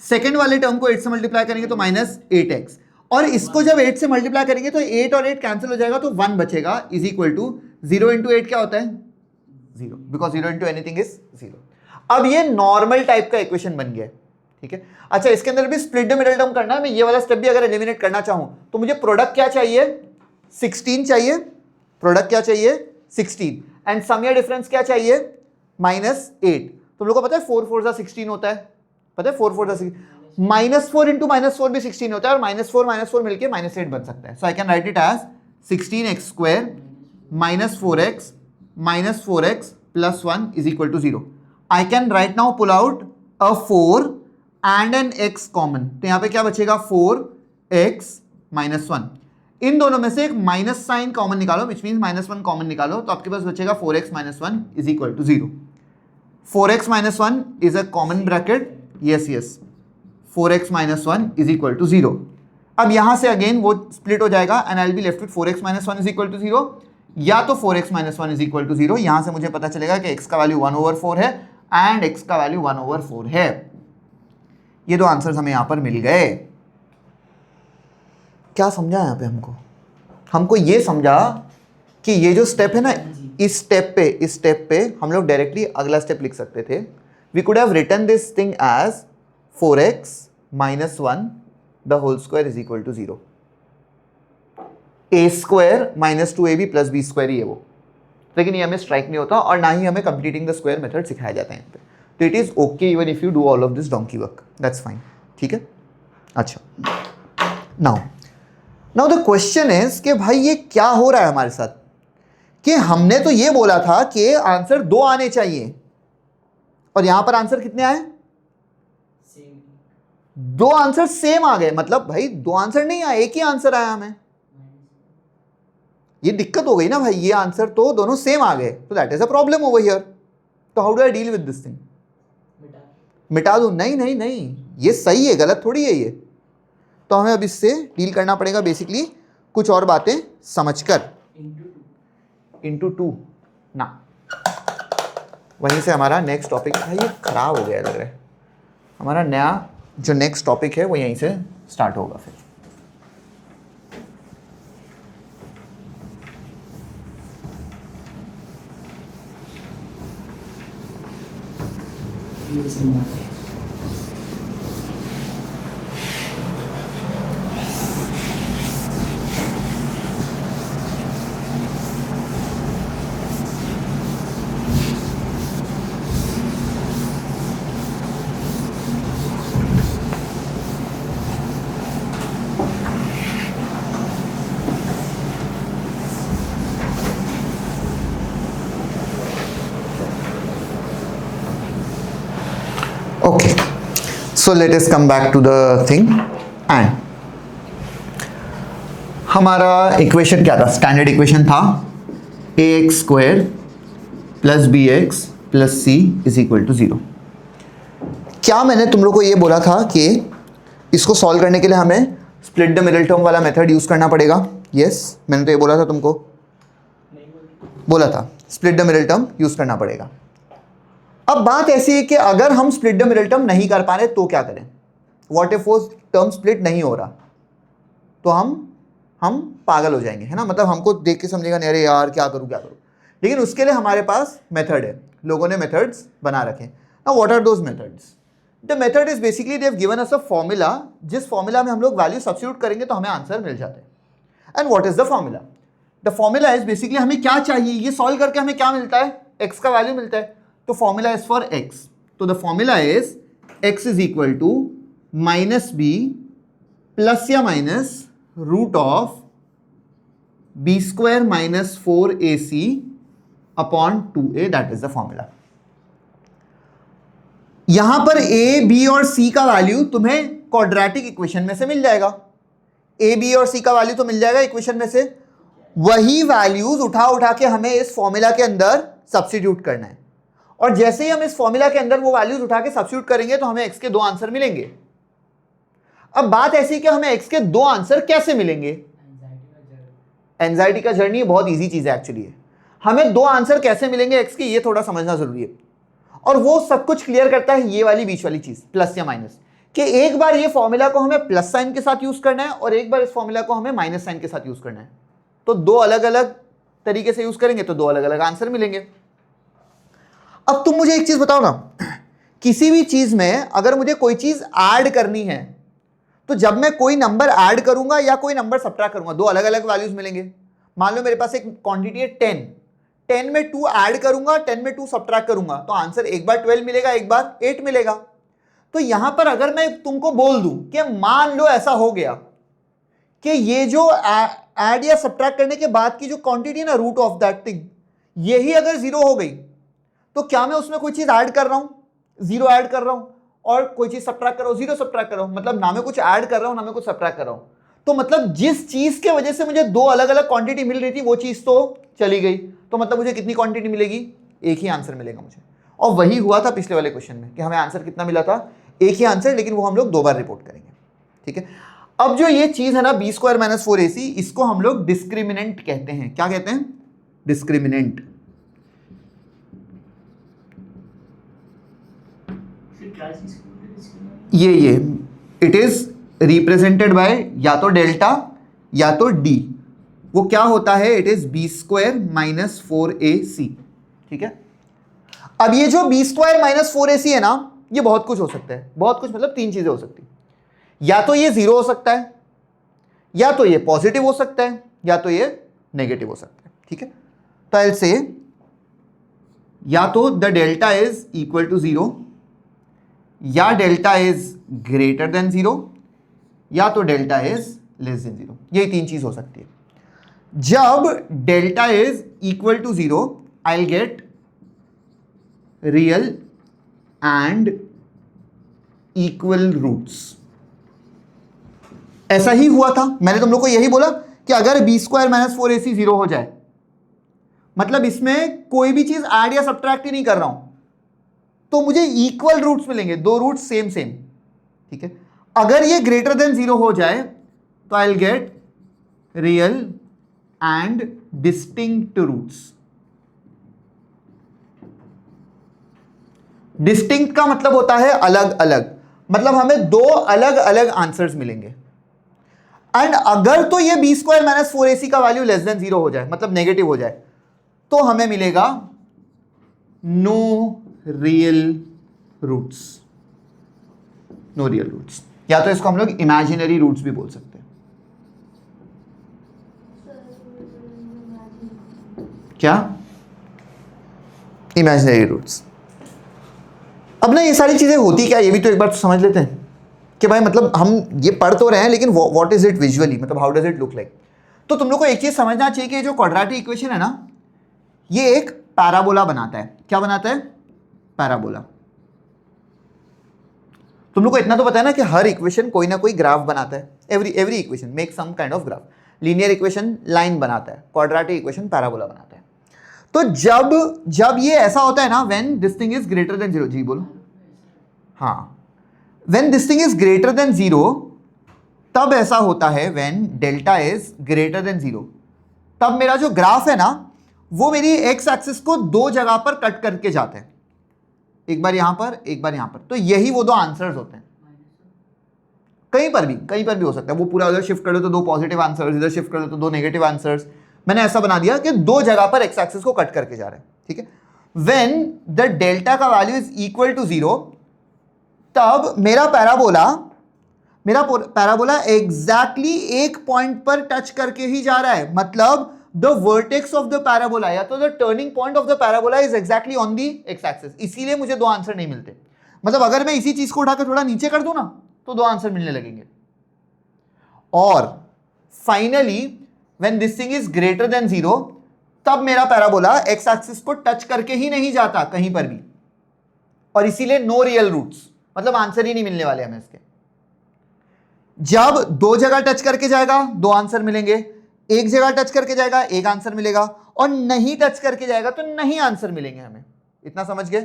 सेकेंड वाले टर्म को 8 से मल्टीप्लाई करेंगे तो -8x, और इसको जब 8 से मल्टीप्लाई करेंगे तो 8 और 8 कैंसिल हो जाएगा तो 1 बचेगा, इज इक्वल टू 0 इंटू 8 क्या होता है? 0, बिकॉज 0 इंटू एनीथिंग इज 0। अब ये नॉर्मल टाइप का इक्वेशन बन गया, ठीक है। अच्छा, इसके अंदर भी स्प्लिट द मिडिल टर्म करना है। मैं ये वाला स्टेप भी अगर एलिमिनेट करना चाहूं तो मुझे प्रोडक्ट क्या चाहिए? 16 चाहिए। प्रोडक्ट क्या चाहिए? 16, एंड सम या डिफरेंस क्या चाहिए? -8। तुम लोगों को पता है 4 4 16 होता है, पता है 4 4 16, -4 इंटू -4 भी 16 होता है, और -4 मिलके -8 बन सकता है। So I can write it as 16x² -4x plus 1 is equal to 0. I can right now pull out a 4 and an x common. तो यहां पे क्या बचेगा? 4x minus 1. इन दोनों में से एक माइनस साइन कॉमन निकालो, विच मीन -1 कॉमन निकालो, तो आपके पास बचेगा 4x minus 1 is equal to 0. 4x minus 1 is a common bracket. yes, 4x minus 1 is equal to 0. अब यहां से अगेन वो स्प्लिट हो जाएगा and I will B left with 4x minus 1 is equal to 0, या तो 4x minus 1 is equal to 0। यहां से मुझे पता चलेगा कि x का वैल्यू 1/4 है एंड x का वैल्यू 1/4 है। ये दो आंसर्स हमें यहां पर मिल गए। क्या समझा यहां पे? हमको ये समझा कि ये जो स्टेप है ना, इस स्टेप पे हम लोग डायरेक्टली अगला स्टेप लिख सकते थे। We could have written this thing as 4x minus 1 the whole square is equal to 0. a² minus 2ab plus b² ही है वो, लेकिन ये हमें स्ट्राइक नहीं होता और ना ही हमें कंप्लीटिंग द स्क्वायर मेथड सिखाया जाता है यहाँ पे। तो it is okay even if you do all of this donkey work, that's fine, ठीक है। अच्छा, नाउ द क्वेश्चन इज कि भाई ये क्या हो रहा है हमारे साथ, कि हमने तो ये बोला था कि आंसर 2 आने चाहिए और यहां पर आंसर कितने आए? 2 आंसर सेम आ गए। मतलब भाई 2 आंसर नहीं आए, एक ही आंसर आया हमें। ये दिक्कत हो गई ना भाई, ये आंसर तो दोनों सेम आ गए, तो that is a problem over here. तो how do I deal with this thing? मिटा दूं? नहीं, ये सही है, गलत थोड़ी है ये। तो हमें अब इससे डील करना पड़ेगा बेसिकली कुछ और बातें समझकर। इंटू 2 ना, वहीं से हमारा नेक्स्ट टॉपिक है। ये खराब हो गया लग रहा है। हमारा नया जो नेक्स्ट टॉपिक है वो यहीं से स्टार्ट होगा फिर। Okay, so let us come back to the thing and हमारा इक्वेशन क्या था? स्टैंडर्ड इक्वेशन था ax² plus bx plus c is equal to 0। क्या मैंने तुम लोग को ये बोला था कि इसको सॉल्व करने के लिए हमें स्प्लिट द मिडिल टर्म वाला मेथड यूज करना पड़ेगा? यस, मैंने तो ये बोला था तुमको, बोला था split the middle term use करना पड़ेगा। अब बात ऐसी है कि अगर हम स्प्लिट द मिडिल टर्म नहीं कर पा रहे तो क्या करें? व्हाट इफ वो टर्म स्प्लिट नहीं हो रहा? तो हम पागल हो जाएंगे, है ना। मतलब हमको देख के समझेगा नहीं, अरे यार क्या करूं। लेकिन उसके लिए हमारे पास मेथड है, लोगों ने मेथड्स बना रखे। Now what are those methods? The method is basically they have given us a formula, जिस फॉर्मूला में हम लोग वैल्यू सब्स्टिट्यूट करेंगे तो हमें आंसर मिल जाता है। And what is the formula? The formula is basically हमें क्या चाहिए, ये सॉल्व करके हमें क्या मिलता है, x का वैल्यू मिलता है। तो फॉर्मूला इज फॉर x, तो the formula is x is equal to minus b plus या minus root of b square minus 4ac upon 2a, that is the formula. यहां पर a, b और c का वैल्यू तुम्हें क्वाड्रेटिक इक्वेशन में से मिल जाएगा। a, b और c का वैल्यू तो मिल जाएगा इक्वेशन में से, वही वैल्यूज उठा उठा के हमें इस फॉर्मूला के अंदर सब्स्टिट्यूट करना है। और जैसे ही हम इस फॉर्मूला के अंदर वो वैल्यूज उठा के सब्स्टिट्यूट करेंगे तो हमें x के दो आंसर मिलेंगे। अब बात ऐसी कि हमें x के दो आंसर कैसे मिलेंगे? एंजाइटी का जर्नी बहुत इजी चीज है एक्चुअली। हमें दो आंसर कैसे मिलेंगे x के, ये थोड़ा समझना जरूरी है। और वो सब कुछ क्लियर करता है ये वाली बीच वाली चीज, प्लस या माइनस, कि एक बार ये फॉर्मूला को हमें प्लस साइन के साथ यूज करना है और एक बार इस फॉर्मूला को हमें माइनस साइन के साथ यूज करना है। तो दो अलग अलग तरीके से यूज करेंगे तो दो अलग अलग आंसर मिलेंगे। अब तुम मुझे एक चीज बताओ ना, किसी भी चीज में अगर मुझे कोई चीज ऐड करनी है तो जब मैं कोई नंबर ऐड करूंगा या कोई नंबर सब्ट्रैक्ट करूंगा, दो अलग अलग वैल्यूज मिलेंगे। मान लो मेरे पास एक क्वांटिटी है 10 में 2 ऐड करूंगा, 10 में 2 सब्ट्रैक्ट करूंगा, तो आंसर एक बार 12 मिलेगा, एक बार 8 मिलेगा। तो यहां पर अगर मैं तुमको बोल दूं कि मान लो ऐसा हो गया कि ये जो ऐड या सब्ट्रैक्ट करने के बाद की जो क्वांटिटी है ना, रूट ऑफ दैट थिंग, यही अगर 0 हो गई तो क्या मैं उसमें कोई चीज ऐड कर रहा हूं, 0 ऐड कर रहा हूं, और कोई चीज सब्ट्रैक्ट कर रहा हूं, 0 सब्ट्रैक्ट कर रहा हूं, मतलब ना मैं कुछ ऐड कर रहा हूं ना मैं कुछ सब्ट्रैक्ट कर रहा हूं। तो मतलब जिस चीज के वजह से मुझे दो अलग अलग क्वांटिटी मिल रही थी वो चीज तो चली गई, तो मतलब मुझे कितनी क्वांटिटी मिलेगी, एक ही आंसर मिलेगा मुझे। और वही हुआ था पिछले वाले क्वेश्चन में कि हमें आंसर कितना मिला था, एक ही आंसर, लेकिन वो हम लोग 2 बार रिपोर्ट करेंगे। ठीक है, अब जो ये चीज है ना b स्क्वायर माइनस 4ac, इसको हम लोग डिस्क्रिमिनेंट कहते हैं। क्या कहते हैं? डिस्क्रिमिनेंट। ये इट इज रिप्रेजेंटेड बाय या तो डेल्टा या तो d। वो क्या होता है? It is b square minus 4ac। ठीक है, अब ये जो b स्क्वायर माइनस 4ac है ना, ये बहुत कुछ हो सकता है। बहुत कुछ मतलब 3 चीजें हो सकती है, या तो ये 0 हो सकता है, या तो ये पॉजिटिव हो सकता है, या तो ये नेगेटिव हो सकता है। ठीक है, तो आई विल से या तो the delta is equal to 0, या डेल्टा इज ग्रेटर देन 0, या तो डेल्टा इज लेस देन 0। ये 3 चीज हो सकती है। जब delta is equal to 0 I will get real and equal roots. ऐसा ही हुआ था, मैंने तुम लोग को यही बोला कि अगर b स्क्वायर माइनस 4ac 0 हो जाए, मतलब इसमें कोई भी चीज ऐड या सब्ट्रैक्ट ही नहीं कर रहा हूं, तो मुझे इक्वल रूट्स मिलेंगे, 2 रूट्स सेम सेम। ठीक है, अगर ये ग्रेटर देन 0 हो जाए तो I will get real and distinct roots. Distinct का मतलब होता है अलग अलग, मतलब हमें 2 अलग अलग आंसर्स मिलेंगे। एंड अगर तो ये b स्क्वायर माइनस 4ac का वैल्यू लेस देन 0 हो जाए, मतलब नेगेटिव हो जाए, तो हमें मिलेगा no real roots. No real roots, या तो इसको हम लोग इमेजिनरी रूट्स भी बोल सकते हैं। क्या? Imaginary roots. अब ना ये सारी चीजें होती क्या, ये भी तो एक बार तो समझ लेते हैं कि भाई मतलब हम ये पढ़ तो रहे हैं, लेकिन व्हाट इज इट विजुअली, मतलब how does it look like. तो तुम लोग को एक चीज समझना चाहिए कि जो क्वाड्रेटिक इक्वेशन है ना, ये एक पैराबोला बनाता है। क्या बनाता है? पैराबोला। तुम लोग को इतना तो पता है ना कि हर इक्वेशन कोई ना कोई ग्राफ बनाता है। Every equation make some kind of graph. Linear equation line बनाता है, क्वाड्रेटिक इक्वेशन पैराबोला बनाता है। तो जब ये ऐसा होता है ना, when this thing is greater than 0, जी बोलो। हाँ, when this thing is greater than 0, तब ऐसा होता है when delta is greater than 0, तब मेरा जो ग्राफ है ना, वो मेरी एक्स एक्सिस को 2 जगह पर कट करके जाते हैं, एक बार यहां पर एक बार यहां पर। तो यही वो 2 आंसर्स होते हैं। कहीं पर भी हो सकता है, वो पूरा उधर शिफ्ट कर दो तो 2 पॉजिटिव आंसर्स, इधर शिफ्ट कर दो तो 2 नेगेटिव आंसर्स। मैंने ऐसा बना दिया कि 2 जगह पर एक्स एक्सिस को कट करके जा रहे हैं। ठीक है, व्हेन द डेल्टा का वैल्यू इज इक्वल टू 0, तब मेरा पैराबोला एग्जैक्टली एक पॉइंट पर टच करके ही जा रहा है, मतलब the vertex of the parabola या तो the turning point of the parabola is exactly on the x axis, इसीलिए मुझे दो आंसर नहीं मिलते। मतलब अगर मैं इसी चीज को उठाकर थोड़ा नीचे कर दूं ना तो दो आंसर मिलने लगेंगे। और finally when this thing is greater than 0 तब मेरा पैराबोला एक्स एक्सिस को टच करके ही नहीं जाता कहीं पर भी, और इसीलिए नो रियल रूट्स, मतलब आंसर ही नहीं मिलने वाले हमें इसके। जब दो जगह टच करके जाएगा दो आंसर मिलेंगे, एक जगह टच करके जाएगा एक आंसर मिलेगा, और नहीं टच करके जाएगा तो नहीं आंसर मिलेंगे हमें। इतना समझ गए?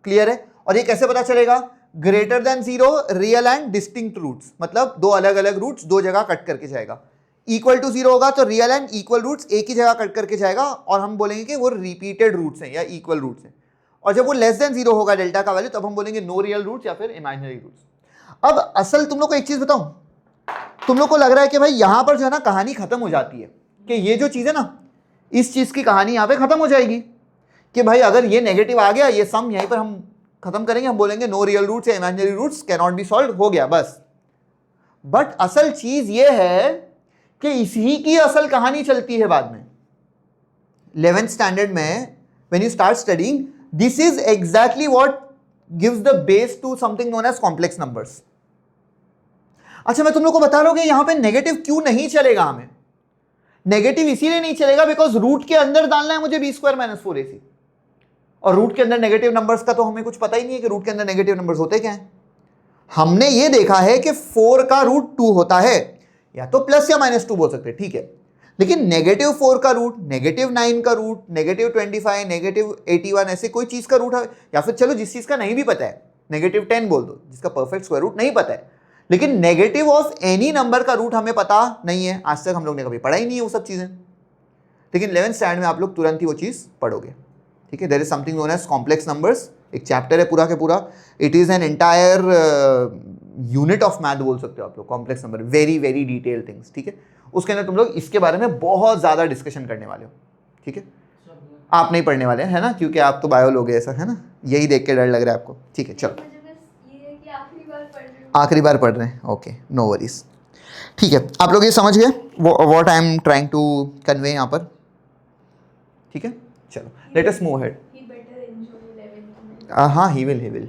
क्लियर है? और ये कैसे पता चलेगा? Greater than 0 real and distinct roots, मतलब दो अलग अलग रूट्स दो जगह कट करके जाएगा। इक्वल टू 0 होगा तो रियल एंड इक्वल रूट्स एक ही जगह कट करके जाएगा, और हम बोलेंगे कि वो रिपीटेड रूट्स हैं या इक्वल रूट्स हैं। और जब वो लेस देन 0 होगा डेल्टा का वैल्यू, तब हम बोलेंगे नो रियल रूट्स या फिर इमेजिनरी रूट्स। अब असल तुम लोग को एक चीज बताऊं, तुम लोग को लग रहा है कि भाई यहां पर जो है ना कहानी खत्म हो जाती है, कि ये जो चीज है ना इस चीज की कहानी यहां पे खत्म हो जाएगी, कि भाई अगर ये नेगेटिव आ गया ये सम यहीं पर हम खत्म करेंगे, हम बोलेंगे नो रियल रूट्स या imaginary roots can not be solved, हो गया बस। बट असल चीज ये है कि इसी की असल कहानी चलती है बाद में 11th स्टैंडर्ड में। When you start studying, this is exactly what gives the base to something known as complex numbers. अच्छा, मैं तुम लोग को बता रहा हूं कि यहां पे नेगेटिव क्यों नहीं चलेगा। हमें नेगेटिव इसीलिए नहीं चलेगा बिकॉज रूट के अंदर डालना है मुझे b² - 4ac, और रूट के अंदर नेगेटिव नंबर्स का तो हमें कुछ पता ही नहीं है कि रूट के अंदर नेगेटिव नंबर्स होते क्या हैं। हमने ये देखा है कि 4 का रूट 2 होता है, या तो प्लस या -2 बोल सकते हैं, ठीक है। लेकिन -4 का रूट, -9 का रूट, -25, -81 ऐसे कोई चीज का रूट है, या फिर चलो जिस चीज का नहीं भी पता है -10 बोल दो, जिसका परफेक्ट स्क्वायर रूट नहीं पता है, लेकिन नेगेटिव ऑफ एनी नंबर का रूट हमें पता नहीं है। आज तक हम लोग ने कभी पढ़ा ही नहीं है वो सब चीजें, लेकिन 11th स्टैंडर्ड में आप लोग तुरंत ही वो चीज पढ़ोगे, ठीक है। There is something known as complex numbers, एक चैप्टर है पूरा के पूरा, it is an entire unit of math बोल सकते हो आप लोग, complex number, very very detail things, ठीक है। उसके अंदर तुम लोग इसके बारे में बहुत ज़्यादा डिस्कशन करने वाले हो, ठीक है। आप नहीं पढ़ने वाले है ना, क्योंकि आप तो बायो लोगे, ऐसा है ना, यही देख के डर लग रहा है आपको, ठीक है। चलो आखिरी बार पढ़ रहे हैं, ओके, नो वरीज, ठीक है। आप लोग ये समझ गए what I am trying to convey यहाँ पर, ठीक है। चलो लेट अस मूव अहेड। हाँ, ही विल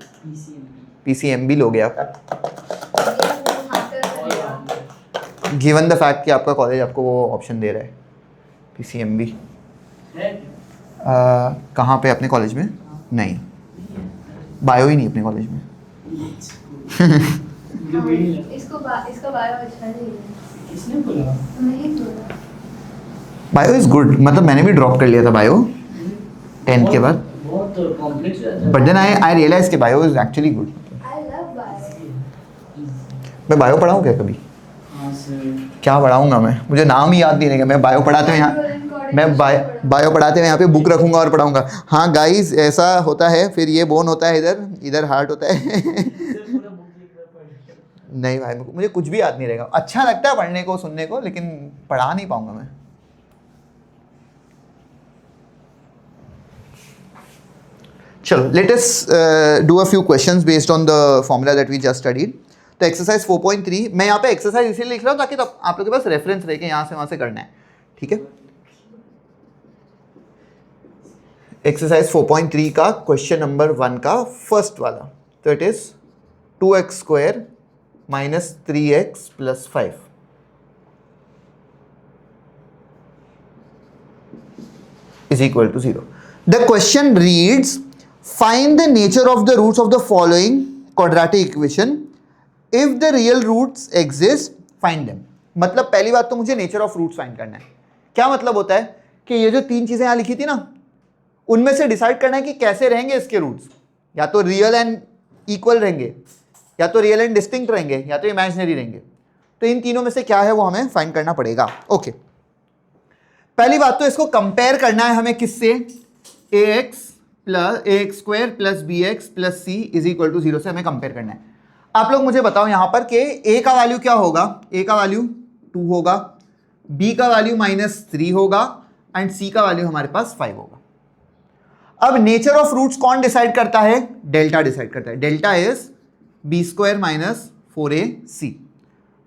PCMB लोगे आप, गिवन द फैक्ट कि आपका कॉलेज आपको वो ऑप्शन दे रहा है PCMB। कहाँ पे अपने कॉलेज में? नहीं, बायो ही नहीं अपने कॉलेज में। इसका बायो अच्छा नहीं है। किसने बोला? नहीं बोला। बायो इज गुड, मतलब मैंने भी ड्रॉप कर लिया था बायो 10th के बाद, बहुत कॉम्प्लेक्स रहता है। बट देन आई रियलाइज कि bio is actually good. I love bio. मैं बायो पढ़ाऊँ क्या कभी? हाँ सर। क्या पढ़ाऊँगा मैं, मुझे नाम ही याद नहीं रहेगा। मैं बायो पढ़ाते हुए यहाँ, मैं बायो पढ़ाते हुए यहाँ पे बुक रखूँगा और पढ़ाऊँगा। हाँ गाइस, ऐसा होता है, फिर ये बोन होता है इधर, इधर हार्ट होता है। नहीं भाई, मुझे कुछ भी याद नहीं रहेगा। अच्छा लगता है पढ़ने को, सुनने को, लेकिन पढ़ा नहीं पाऊंगा मैं। चलो let us do a few questions based on the formula that we just studied. तो एक्सरसाइज 4.3, मैं यहाँ पे एक्सरसाइज इसलिए लिख रहा हूँ ताकि तब आप लोगों के पास रेफरेंस रहे कि यहाँ से वहाँ से करना है, ठीक है। एक्सरसाइज 4.3 का क्वेश्चन नंबर 1 का फर्स्ट वाला, तो it is 2x² - 3x + 5 is equal to 0. The question reads, find the nature of the roots of the following quadratic equation. If the real roots exist, find them. मतलब पहली बात तो मुझे नेचर ऑफ रूट्स फाइंड करना है। क्या मतलब होता है कि ये जो तीन चीजें यहां लिखी थी ना, उनमें से डिसाइड करना है कि कैसे रहेंगे इसके रूट्स, या तो रियल एंड इक्वल रहेंगे, या तो रियल एंड डिस्टिंक्ट रहेंगे, या तो इमेजिनरी रहेंगे। तो इन तीनों में से क्या है वो हमें फाइंड करना पड़ेगा। ओके, पहली बात तो इसको कंपेयर करना है हमें किससे, ax² + bx + c = 0 से हमें कंपेयर करना है। आप लोग मुझे बताओ यहां पर कि a का वैल्यू क्या होगा, a का वैल्यू 2 होगा, b का वैल्यू -3 होगा एंड c का वैल्यू हमारे पास 5 होगा। अब नेचर ऑफ रूट्स कौन डिसाइड करता है? डेल्टा डिसाइड करता है। Delta is b square minus 4ac.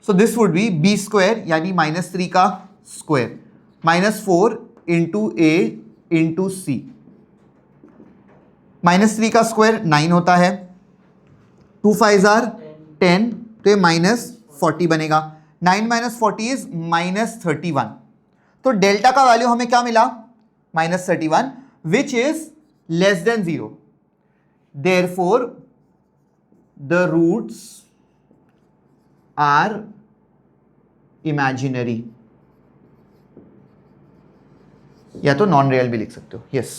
So this would be b square यानी -3 का square -4 into a into c. -3 का स्क्वायर 9 होता है, 2 5 आर 10, तो ये -40 बनेगा. 9 - 40 इज -31. तो डेल्टा का वैल्यू हमें क्या मिला? -31, which is less than 0. Therefore the roots are imaginary, या तो नॉन रियल भी लिख सकते हो. यस,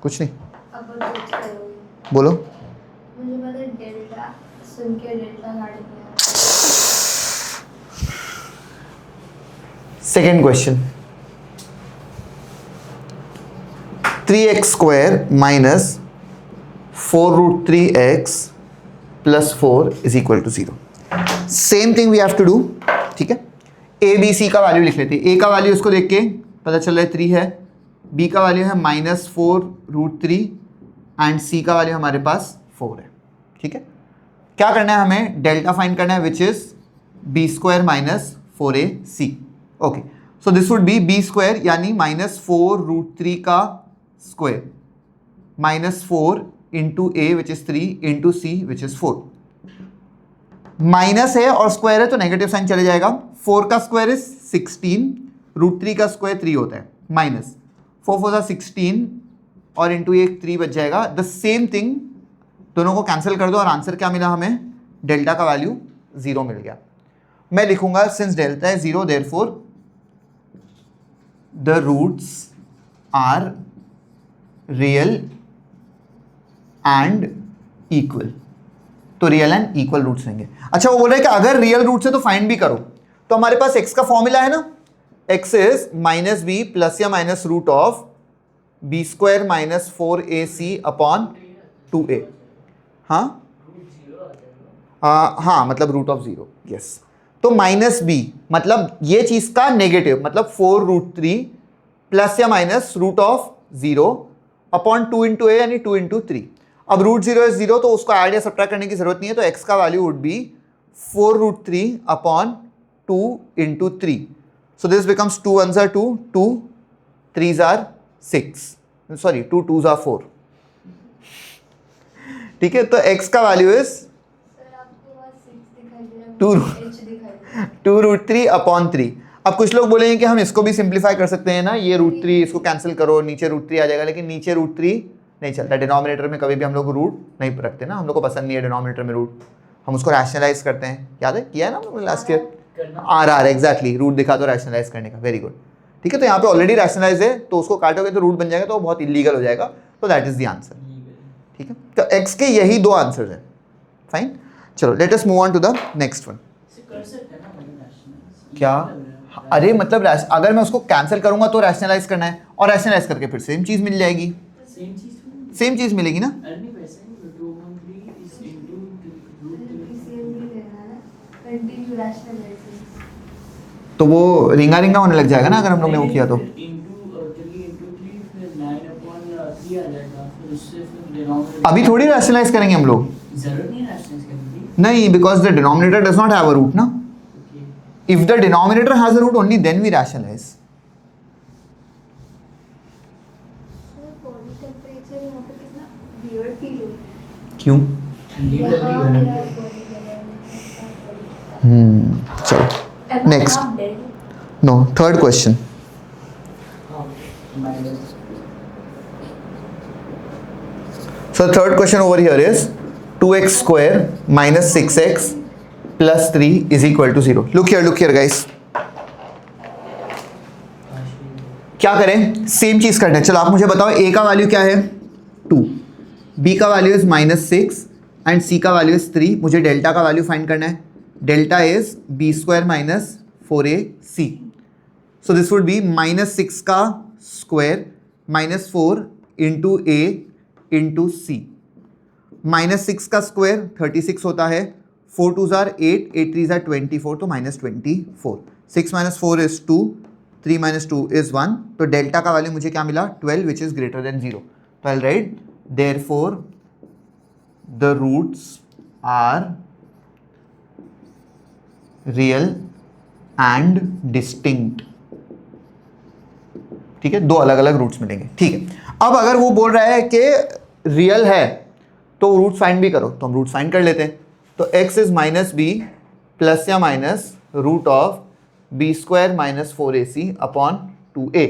कुछ नहीं, अब कुछ करोगे? बोलो. मुझे पता है डेल्टा सुन के डेल्टा काट दिया. Second question, 3x square minus 4√3x plus 4 is equal to 0. Same thing we have to do. ठीक है, ए बी सी का वैल्यू लिख लेते हैं. ए का वैल्यू इसको देख के पता चल रहा है 3 है, बी का वैल्यू है -4√3 एंड सी का वैल्यू हमारे पास 4 है. ठीक है, क्या करना है हमें? डेल्टा फाइंड करना है, which is b square minus 4ac. Okay, so this would be b square यानी -4√3 का square -4 into a which is 3 into c which is 4. Minus है और स्क्वायर है तो नेगेटिव साइन चले जाएगा. 4 का स्क्वायर इज 16, √3 का स्क्वायर 3 होता है, माइनस 4 4 16 और इंटू ये 3 बच जाएगा. द सेम थिंग, दोनों को कैंसिल कर दो और आंसर क्या मिला हमें? डेल्टा का वैल्यू 0 मिल गया. मैं लिखूंगा सिंस डेल्टा है 0 therefore the roots are real and equal. तो रियल एंड इक्वल रूट्स रहेंगे. अच्छा, वो बोल रहे हैं कि अगर रियल रूट्स है तो फाइंड भी करो. तो हमारे पास x का फॉर्मूला है ना, x इज -b प्लस या minus root of b square minus 4ac upon 2a. हाँ हाँ, मतलब रूट ऑफ 0. यस, तो -b मतलब ये चीज का नेगेटिव, मतलब 4√3 प्लस या minus root of 0 upon 2 into a यानी 2 इंटू 3. अब √0 इज 0 तो उसको ऐड या सब्ट्रैक्ट करने की जरूरत नहीं है. तो x का value would be 4√3 upon 2 into 3. So this becomes 2 1s are 2, 2 3s are 6, sorry 2 2s are 4. ठीक है, तो x का वैल्यू इज सर आपको वहाँ 6 दिखाई दे रहा है, h दिखाई दे रहा है. 2√3 अपॉन 3. अब कुछ लोग बोलेंगे कि हम इसको भी सिंप्लीफाई कर सकते हैं ना, ये √3 इसको कैंसिल करो, नीचे √3 आ जाएगा. लेकिन नीचे √3 नहीं चलता. डिनोमिनेटर में कभी भी हम लोग रूट नहीं रखते ना, हम लोग को पसंद नहीं है डिनोमिनेटर में रूट. हम उसको रैशनलाइज करते हैं. याद है, किया है ना हम लोग लास्ट ईयर. आर एग्जैक्टली, रूट दिखा तो रैशनलाइज करने का. Very good. ठीक है, तो यहाँ पे ऑलरेडी रैशनलाइज है तो उसको काटोगे तो रूट बन जाएगा, तो वो बहुत इलीगल हो जाएगा. तो दैट इज द आंसर. ठीक है, तो एक्स के यही 2 आंसर्स हैं. फाइन, चलो let us move on to the next one. क्या? अरे मतलब अगर मैं उसको कैंसिल करूंगा तो रैशनलाइज करना है, और रैशनलाइज करके फिर सेम चीज मिल जाएगी. सेम चीज मिलेगी ना. Continue rationalization. तो वो रिंगा रिंगा होने लग जाएगा ना अगर हम लोग ने वो किया तो. अभी थोड़ी रैशनलाइज करेंगे हम लोग. जरूरत नहीं है रैशनलाइज करने की. नहीं, because the denominator does not have a root ना. If the denominator has a root only then we rationalise. Body temperature यहाँ पे कितना वियर्ड फील हो रहा है. क्यों? ठंडी लग रही यहाँ है. मेरा body लग रहा है. चलो Am I Next. half dead? No, third question. So the third question over here is 2x square minus 6x plus 3 is equal to 0. Look here guys. क्या करें? सेम चीज करना है. चलो आप मुझे बताओ, a का वैल्यू क्या है? 2, b का वैल्यू इज -6 एंड c का वैल्यू इज 3. मुझे डेल्टा का वैल्यू फाइंड करना है. Delta is b square minus 4ac. So this would B -6 का स्क्वायर -4 इंटू a इंटू सी. -6 का स्क्वायर 36 होता है, 4 2s are 8, 8 3s are 24, तो -24. 6 - 4 is 2, 3 - 2 is 1. तो डेल्टा का वैल्यू मुझे क्या मिला? 12 विच इज ग्रेटर देन 0. तो I write therefore the roots are real and distinct. ठीक है, दो अलग अलग रूट्स मिलेंगे। ठीक है, अब अगर वो बोल रहा है कि रियल है तो रूट फाइंड भी करो, तो हम रूट फाइंड कर लेते हैं। तो x is minus b plus या minus root of b square minus 4ac upon 2a।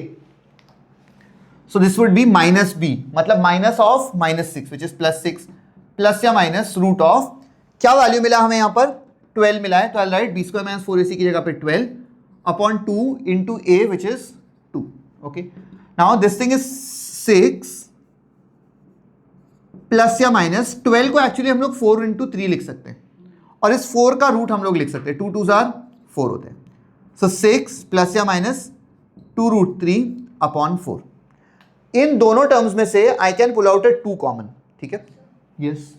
So this would be minus b, मतलब minus of minus 6 which is plus 6 plus या माइनस रूट ऑफ, क्या वैल्यू मिला हमें यहाँ पर 12 मिला है, तो I write b square minus 4ac की जगह पे 12 upon 2 into a which is 2। Okay, now this thing is 6 plus या माइनस 12 को एक्चुअली हम लोग 4 इंटू 3 लिख सकते हैं, और इस 4 का रूट हम लोग लिख सकते हैं, 2 2 जार 4 होते हैं। सो 6 प्लस या माइनस 2 रूट 3 अपॉन 4। इन दोनों टर्म्स में से I can pull out a 2 common. ठीक है, यस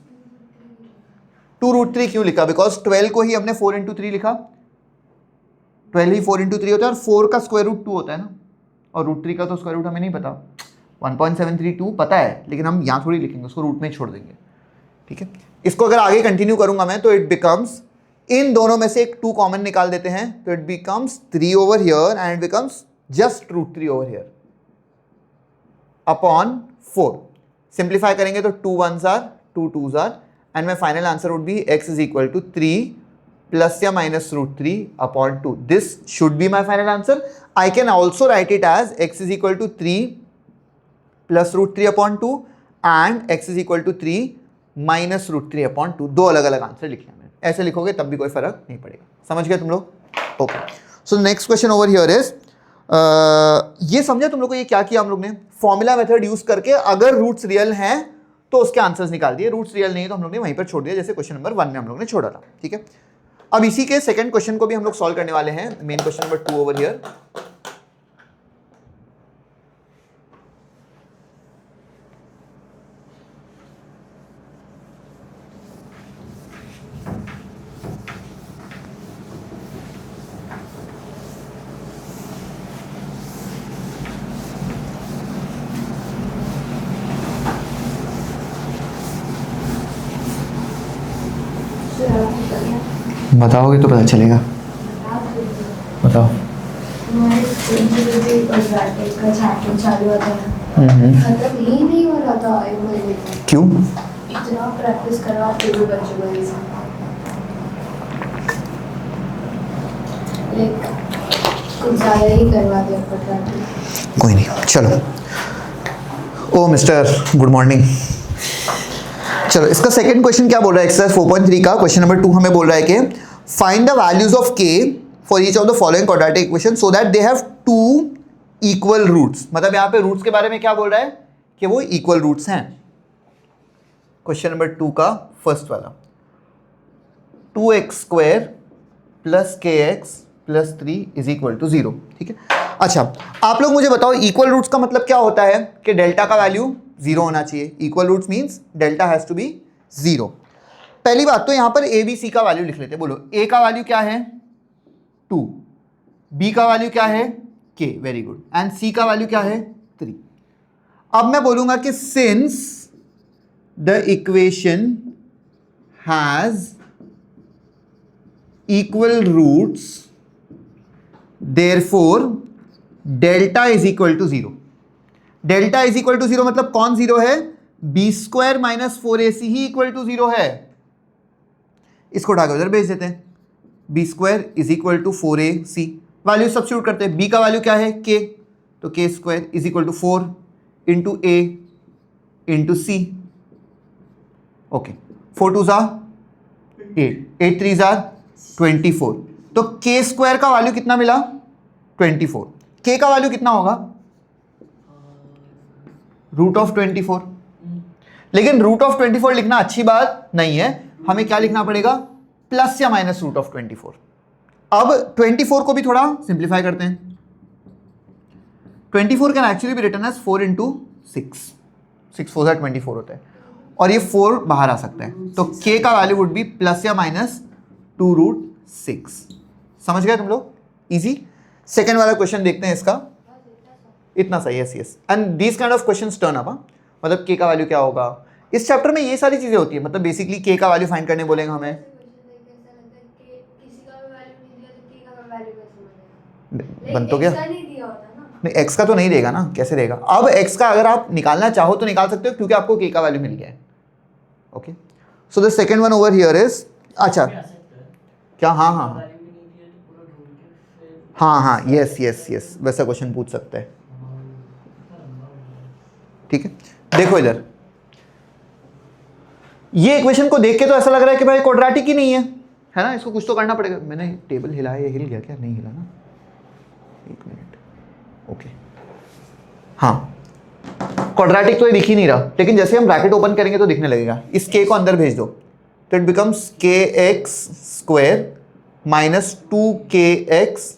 2 रूट 3 क्यों लिखा, बिकॉज 12 को ही हमने 4 इंटू 3 लिखा, 12 ही 4 इंटू 3 होता है, और 4 का स्क्वायर रूट 2 होता है ना, और रूट 3 का तो स्क्वायर रूट हमें नहीं पता, 1.732 पता है, लेकिन हम यहाँ थोड़ी लिखेंगे, उसको रूट में छोड़ देंगे। ठीक है, इसको अगर आगे कंटिन्यू करूंगा मैं तो इट बिकम्स, इन दोनों में से एक 2 कॉमन निकाल देते हैं, तो it becomes 3 over here and it becomes just root 3 over here upon 4। Simplify करेंगे तो 2 1s are 2 2s are, and my final answer would be x is equal to 3 plus या minus root 3 upon 2। This should be my final answer. I can also write it as x is equal to 3 plus root 3 upon 2 and x is equal to 3 minus root 3 upon 2। दो अलग अलग आंसर लिखे हैं, ऐसे लिखोगे तब भी कोई फर्क नहीं पड़ेगा। समझ गए तुम लोग? Okay, so next question over here is, ये समझा तुम लोग को, ये क्या किया हम लोग ने, फॉर्मूला मेथड यूज करके अगर रूट्स रियल हैं तो उसके आंसर्स निकाल दिए, रूट्स रियल नहीं तो हम लोग ने वहीं पर छोड़ दिया, जैसे क्वेश्चन नंबर 1 में हम लोग ने छोड़ा था। ठीक है, अब इसी के सेकंड क्वेश्चन को भी हम लोग सॉल्व करने वाले हैं, main question number 2 over here. बताओगे तो पता चलेगा, बताओ। हमारे का चैप्टर चालू होता है, खत्म ही नहीं हो रहा था एक महीने में। क्यों? इतना प्रैक्टिस करवा फिर भी बच्चों को कुछ ज़्यादा ही करवा दिया प्रैक्टिस। कोई नहीं, चलो। ओ मिस्टर, गुड मॉर्निंग। चलो, इसका सेकंड क्वेश्चन क्या बोल रहा है, एक्सरसाइज 4.3 का क्वेश्चन नंबर 2 हमें बोल रहा है कि find the values of k for each of the following quadratic equation so that they have 2 equal roots. मतलब यहाँ पे रूट्स के बारे में क्या बोल रहा है कि वो इक्वल रूट्स हैं। क्वेश्चन नंबर 2 का फर्स्ट वाला, 2x square plus kx plus 3 is equal to 0। ठीक है, अच्छा आप लोग मुझे बताओ, इक्वल रूट्स का मतलब क्या होता है कि डेल्टा का वैल्यू 0 होना चाहिए। Equal roots means delta has to be 0। पहली बात तो यहां पर ए बी सी का वैल्यू लिख लेते हैं। बोलो, ए का वैल्यू क्या है 2, बी का वैल्यू क्या है k, very good, and C का वैल्यू क्या है 3। अब मैं बोलूंगा कि since the equation has equal roots therefore delta is equal to 0। Delta is equal to 0 मतलब कौन 0 है, बी स्क्वायर माइनस 4ac ही इक्वल टू 0 है। इसको उठाकर उधर भेज देते हैं, B square is equal to 4ac, value substitute करते हैं। बी का वैल्यू क्या है k, तो k square is equal to 4 into a into c। Okay, 4 2 ज़ा 8, 8 3 ज़ा 24, तो k स्क्वायर का वैल्यू कितना मिला 24। k का वैल्यू कितना होगा रूट ऑफ 24। लेकिन रूट ऑफ 24 लिखना अच्छी बात नहीं है, हमें क्या लिखना पड़ेगा, प्लस या माइनस रूट ऑफ 24। अब 24 को भी थोड़ा सिंप्लीफाई करते हैं। 24 can actually be written as 4 into 6, 6 4 24 होता है, और ये 4 बाहर आ सकता है, तो k का वैल्यू वुड बी प्लस या माइनस 2 रूट 6। समझ गए तुम लोग? इजी। सेकेंड वाला क्वेश्चन देखते हैं, इसका इतना सही है, yes. And these kind of questions turn up, मतलब k का वैल्यू क्या होगा, इस चैप्टर में ये सारी चीजें होती है, मतलब बेसिकली के का वैल्यू फाइंड करने बोलेंगे हमें। बन तो गया नहीं, x का तो नहीं देगा ना, कैसे देगा? अब x का अगर आप निकालना चाहो तो निकाल सकते हो क्योंकि आपको k का वैल्यू मिल गया है। Okay, so the second one over here is, अच्छा क्या, हाँ हाँ हाँ हाँ हाँ, यस यस यस, वैसा क्वेश्चन पूछ सकते हैं। ठीक है, देखो इधर ये इक्वेशन को देख के तो ऐसा लग रहा है कि भाई क्वाड्रेटिक ही नहीं है, है ना? इसको कुछ तो करना पड़ेगा। मैंने टेबल हिलाया, ये हिल गया क्या? नहीं हिला ना, एक मिनट। ओके, हाँ क्वाड्रेटिक तो ये दिख ही नहीं रहा, लेकिन जैसे हम ब्रैकेट ओपन करेंगे तो दिखने लगेगा। इस k को अंदर भेज दो तो it becomes kx square minus 2kx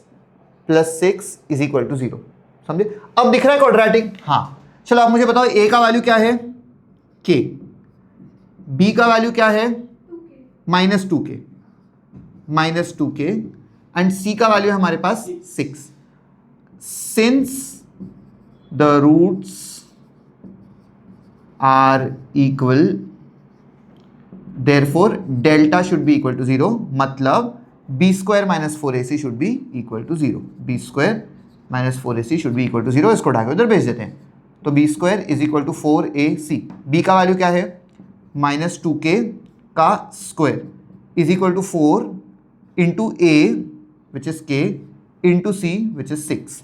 plus 6 is equal to 0। समझे? अब दिख रहा है क्वाड्रेटिक। हाँ चलो आप मुझे बताओ a का वैल्यू क्या है? k, b का वैल्यू क्या है? माइनस 2k एंड c का वैल्यू है हमारे पास 6। Since the roots are equal therefore delta should be equal to 0, मतलब b square minus 4ac should be equal to 0। b square minus 4ac should be equal to 0। इसको उठा के उधर भेज देते हैं तो b square is equal to 4ac। b का वैल्यू क्या है? माइनस 2k का square is equal to 4 into a which is k into c which is 6।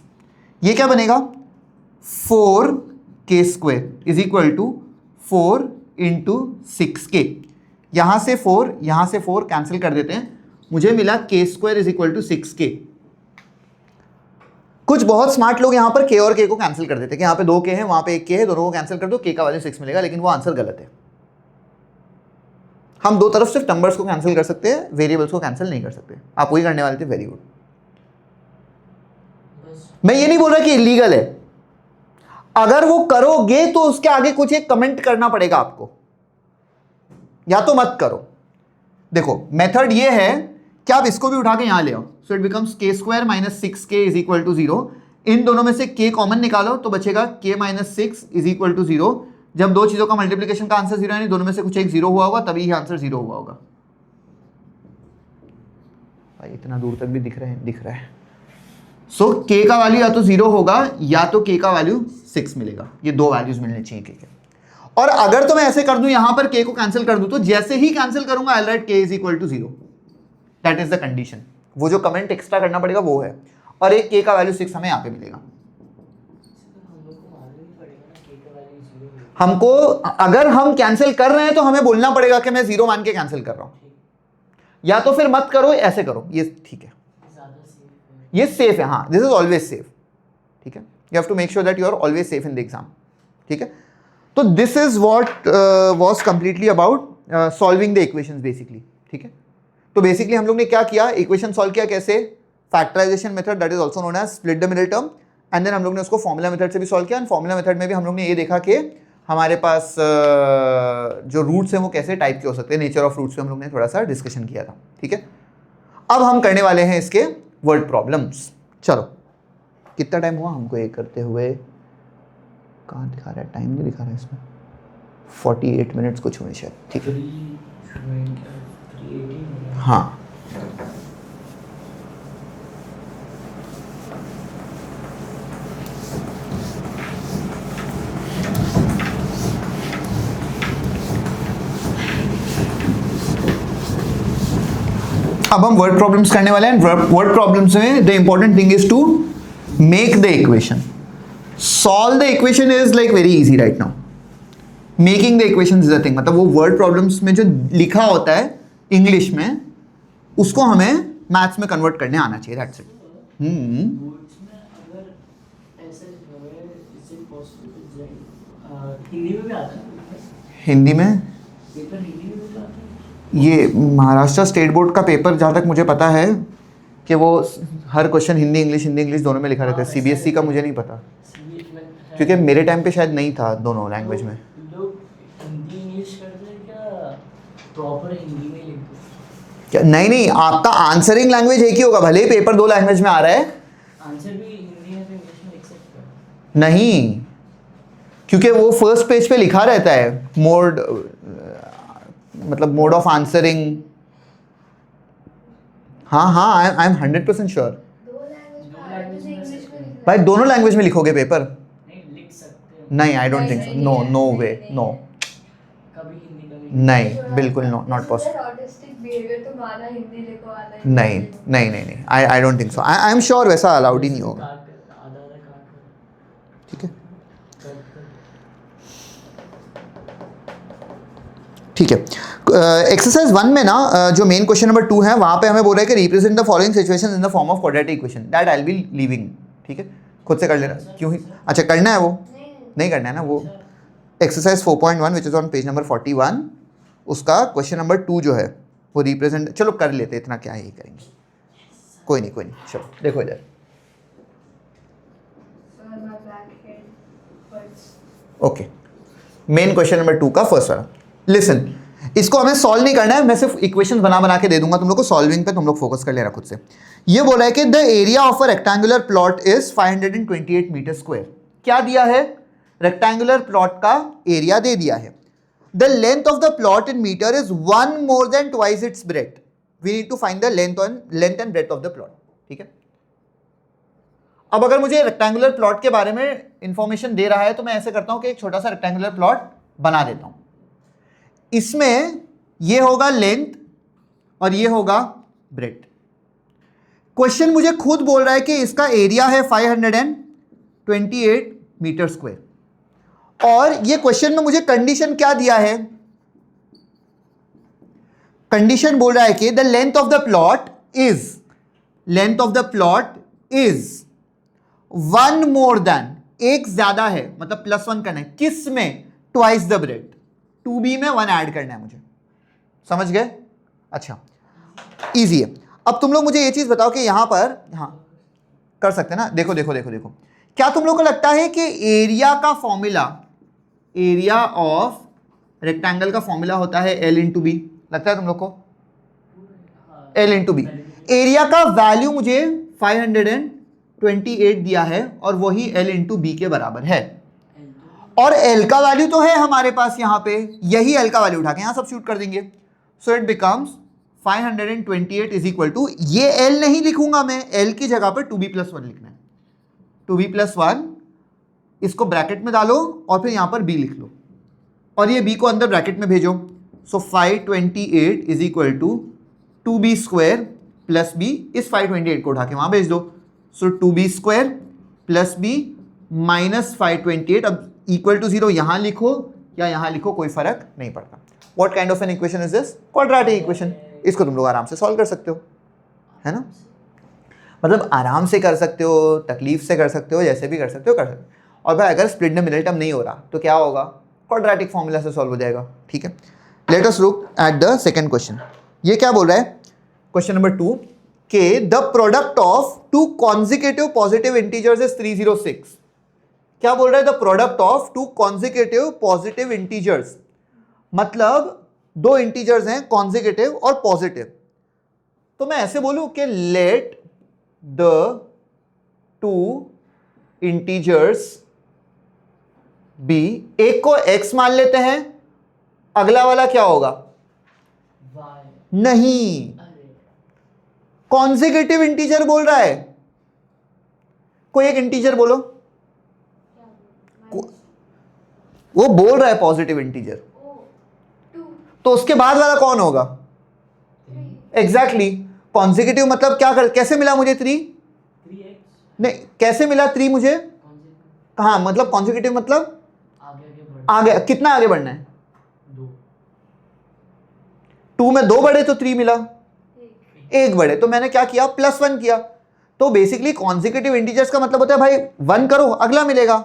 ये क्या बनेगा? 4k square is equal to 4 into 6k। यहां से 4 कैंसिल कर देते हैं, मुझे मिला k square is equal to 6k। कुछ बहुत स्मार्ट लोग यहां पर k और k को कैंसिल कर देते हैं कि यहां पे 2k है, वहां पे 1k है, दोनों को कैंसिल कर दो, k का वैल्यू 6 मिलेगा, लेकिन वो आंसर गलत है। हम दो तरफ सिर्फ नंबर्स को कैंसिल कर सकते हैं, वेरिएबल्स को कैंसिल नहीं कर सकते। आप वही करने वाले थे, वेरी गुड। मैं ये नहीं बोल रहा कि इलीगल है, अगर वो करोगे तो उसके आगे कुछ एक कमेंट करना पड़ेगा आपको, या तो मत करो। देखो मेथड ये है कि आप इसको भी उठा के यहां ले आओ, so it becomes k square minus 6k is equal to 0। इन दोनों में से k कॉमन निकालो तो बचेगा k minus 6 is equal to 0। जब दो चीजों का मल्टीप्लिकेशन का आंसर 0 है, नहीं दोनों में से कुछ एक 0 हुआ होगा, तभी ही आंसर 0 हुआ होगा। भाई इतना दूर तक भी दिख रहा है। सो k का वैल्यू या तो 0 होगा या तो k का वैल्यू 6 मिलेगा। ये दो वैल्यूज मिलने चाहिए k के। और अगर तो मैं ऐसे कर दूं, यहां पर k को कैंसिल कर दूं, तो जैसे ही कैंसिल करूंगा I write k is equal to 0। That is the condition. वो जो कमेंट एक्स्ट्रा करना पड़ेगा वो है, और एक k का वैल्यू 6 हमें यहां पे मिलेगा। हमको अगर हम कैंसिल कर रहे हैं तो हमें बोलना पड़ेगा कि मैं 0 मान के कैंसिल कर रहा हूं, या तो फिर मत करो, ऐसे करो, ये ठीक है, ये सेफ है। हाँ, दिस इज ऑलवेज सेफ। ठीक है, you have to make sure that you are always safe in the exam. ठीक है, तो this is what was completely about solving the equations basically. ठीक है, तो बेसिकली हम लोग ने क्या किया, इक्वेशन सॉल्व किया कैसे? Factorisation method, that is also known as split the middle term, and then हम लोग ने उसको फॉर्मूला मेथड से भी सॉल्व किया। एंड फॉर्मूला मेथड में भी हम लोग ने ये देखा कि हमारे पास जो रूट्स हैं वो कैसे टाइप के हो सकते हैं, नेचर ऑफ रूट्स पे हम लोग ने थोड़ा सा डिस्कशन किया था। ठीक है, अब हम करने वाले हैं इसके वर्ड प्रॉब्लम्स। चलो, कितना टाइम हुआ हमको ये करते हुए? कहाँ दिखा रहा है? टाइम नहीं दिखा रहा है इसमें। 48 मिनट्स कुछ हुए शायद। ठीक है, हाँ अब हम वर्ड प्रॉब्लम्स करने वाले हैं। वर्ड प्रॉब्लम्स में the important thing is to make the equation. Solve the equation is like very easy right now, making the equation is the thing. मतलब वो वर्ड प्रॉब्लम्स में जो लिखा होता है इंग्लिश में, उसको हमें मैथ्स में कन्वर्ट करने आना चाहिए। That's it. हिंदी में ये महाराष्ट्र स्टेट बोर्ड का पेपर, जहाँ तक मुझे पता है कि वो हर क्वेश्चन हिंदी इंग्लिश दोनों में लिखा रहता है। सीबीएसई का मुझे नहीं पता, क्योंकि मेरे टाइम पे शायद नहीं था दोनों लैंग्वेज में। क्या? नहीं, आपका आंसरिंग लैंग्वेज एक ही होगा, भले ही पेपर 2 लैंग्वेज में आ रहा है। आंसर भी हिंदी में तो इंग्लिश में लिख सकते हो। नहीं, क्योंकि वो फर्स्ट पेज पे लिखा रहता है मोड, मतलब मोड ऑफ आंसरिंग। हाँ हाँ, आई एम 100% श्योर। दो लैंग्वेज में आ रहा है, जैसे इंग्लिश में लिखना भाई दोनों लैंग्वेज में लिखोगे पेपर? नहीं लिख सकते हो। नहीं, I don't think so, no no way, no, कभी हिंदी कभी नहीं, बिल्कुल no, not possible. Autistic behaviour तो आधा हिंदी लिखो आधा नहीं नहीं नहीं नहीं, I don't think so, I am sure वैसा अलाउड ही नहीं होगा। आधा आधा काट ठीक है, कर ठीक है। एक्सरसाइज 1 में ना जो मेन क्वेश्चन नंबर 2 है वहाँ पे हमें बोल रहा है कि represent the following situation in the form of quadratic equation, that I will be leaving. ठीक है, खुद से कर लेना। क्यों ही, अच्छा करना है वो? नहीं करना है ना वो। Exercise 4.1 which is on page number 41, उसका क्वेश्चन नंबर 2 जो है वो रिप्रेजेंट, चलो कर लेते, इतना क्या ही करेंगे, कोई नहीं कोई नहीं। चलो देखो इधर, ओके, मेन क्वेश्चन नंबर 2 का फर्स्ट वाला। लिसन, इसको हमें सॉल्व नहीं करना है, मैं सिर्फ इक्वेशन बना बना के दे दूंगा तुम लोग को, सॉल्विंग पे तुम लोग फोकस कर लेना खुद से। ये बोला है कि the area of a rectangular plot is 528 metre square. क्या दिया है? रेक्टेंगुलर प्लॉट का एरिया दे दिया है। The length of the plot in metre is 1 more than twice its breadth. We need to find the length and breadth of the plot. ठीक है, अब अगर मुझे रेक्टेंगुलर प्लॉट के बारे में इंफॉर्मेशन दे रहा है तो मैं ऐसे करता हूं कि एक छोटा सा रेक्टेंगुलर प्लॉट बना देता हूं। इसमें ये होगा लेंथ और ये होगा ब्रेथ। क्वेश्चन मुझे खुद बोल रहा है कि इसका एरिया है 528 मीटर स्क्वायर, और ये क्वेश्चन में मुझे कंडीशन क्या दिया है? कंडीशन बोल रहा है कि the length of the plot is 1 more than, एक ज्यादा है मतलब +1 करना है, किस में? ट्वाइस द ब्रेथ, 2b में 1 ऐड करना है मुझे, समझ गए? अच्छा, इजी है। अब तुम लोग मुझे ये चीज बताओ कि यहां पर, हाँ कर सकते हैं ना, देखो देखो देखो देखो, क्या तुम लोग को लगता है कि एरिया का फॉर्मूला, एरिया ऑफ रेक्टेंगल का फॉर्मूला होता है L इंटू बी? लगता है तुम लोग को? L into B. एरिया का वैल्यू मुझे 528 दिया है और वही L इंटू बी के बराबर है, और L का वैल्यू तो है हमारे पास यहाँ पे, यही L का वैल्यू उठा के यहाँ सब्स्टिट्यूट कर देंगे। So it becomes 528 is equal to, ये L नहीं लिखूंगा मैं, L की जगह पर 2b + 1 लिखना है। 2b + 1 इसको ब्रैकेट में डालो और फिर यहाँ पर b लिख लो, और ये b को अंदर ब्रैकेट में भेजो। So 528 is equal to 2b square plus b, इस 528 को उठा के वहाँ भेज दो। So 2b square plus b minus 528, अब इक्वल टू 0 यहाँ लिखो या यहाँ लिखो, कोई फर्क नहीं पड़ता। What kind of an equation is this? Quadratic equation. इसको तुम लोग आराम से सॉल्व कर सकते हो, है ना? मतलब आराम से कर सकते हो, तकलीफ से कर सकते हो, जैसे भी कर सकते हो, कर सकते हो। और भाई अगर स्प्लिट द मिडिल टर्म नहीं हो रहा तो क्या होगा? क्वाड्रेटिक फॉर्मूला से सॉल्व हो जाएगा। ठीक है, let us look at the second question. ये क्या बोल रहा है? क्वेश्चन नंबर 2 के the product of 2 consecutive positive integers is 306। क्या बोल रहा है? The product of 2 consecutive positive integers, मतलब 2 इंटीजर्स हैं कॉन्जिक्यूटिव और पॉजिटिव। तो मैं ऐसे बोलूं कि लेट द 2 इंटीजर्स बी, एक को x मान लेते हैं, अगला वाला क्या होगा? नहीं, कॉन्जिक्यूटिव इंटीजर बोल रहा है। कोई एक इंटीजर बोलो। वो बोल रहा है पॉजिटिव इंटीजर, तो उसके बाद वाला कौन होगा? एग्जैक्टली, कॉन्जिक्यूटिव मतलब क्या कर, कैसे मिला मुझे 3? नहीं, कैसे मिला 3 मुझे? कहाँ, मतलब कॉन्जिक्यूटिव मतलब आगे, कितना आगे बढ़ना है? 2 में 2 बढ़े तो 3 मिला, 1 बढ़े तो मैंने क्या किया? +1 किया। तो बेसिकली कॉन्जिक्यूटिव इंटीजर्स का मतलब होता है भाई 1 करो अगला मिलेगा,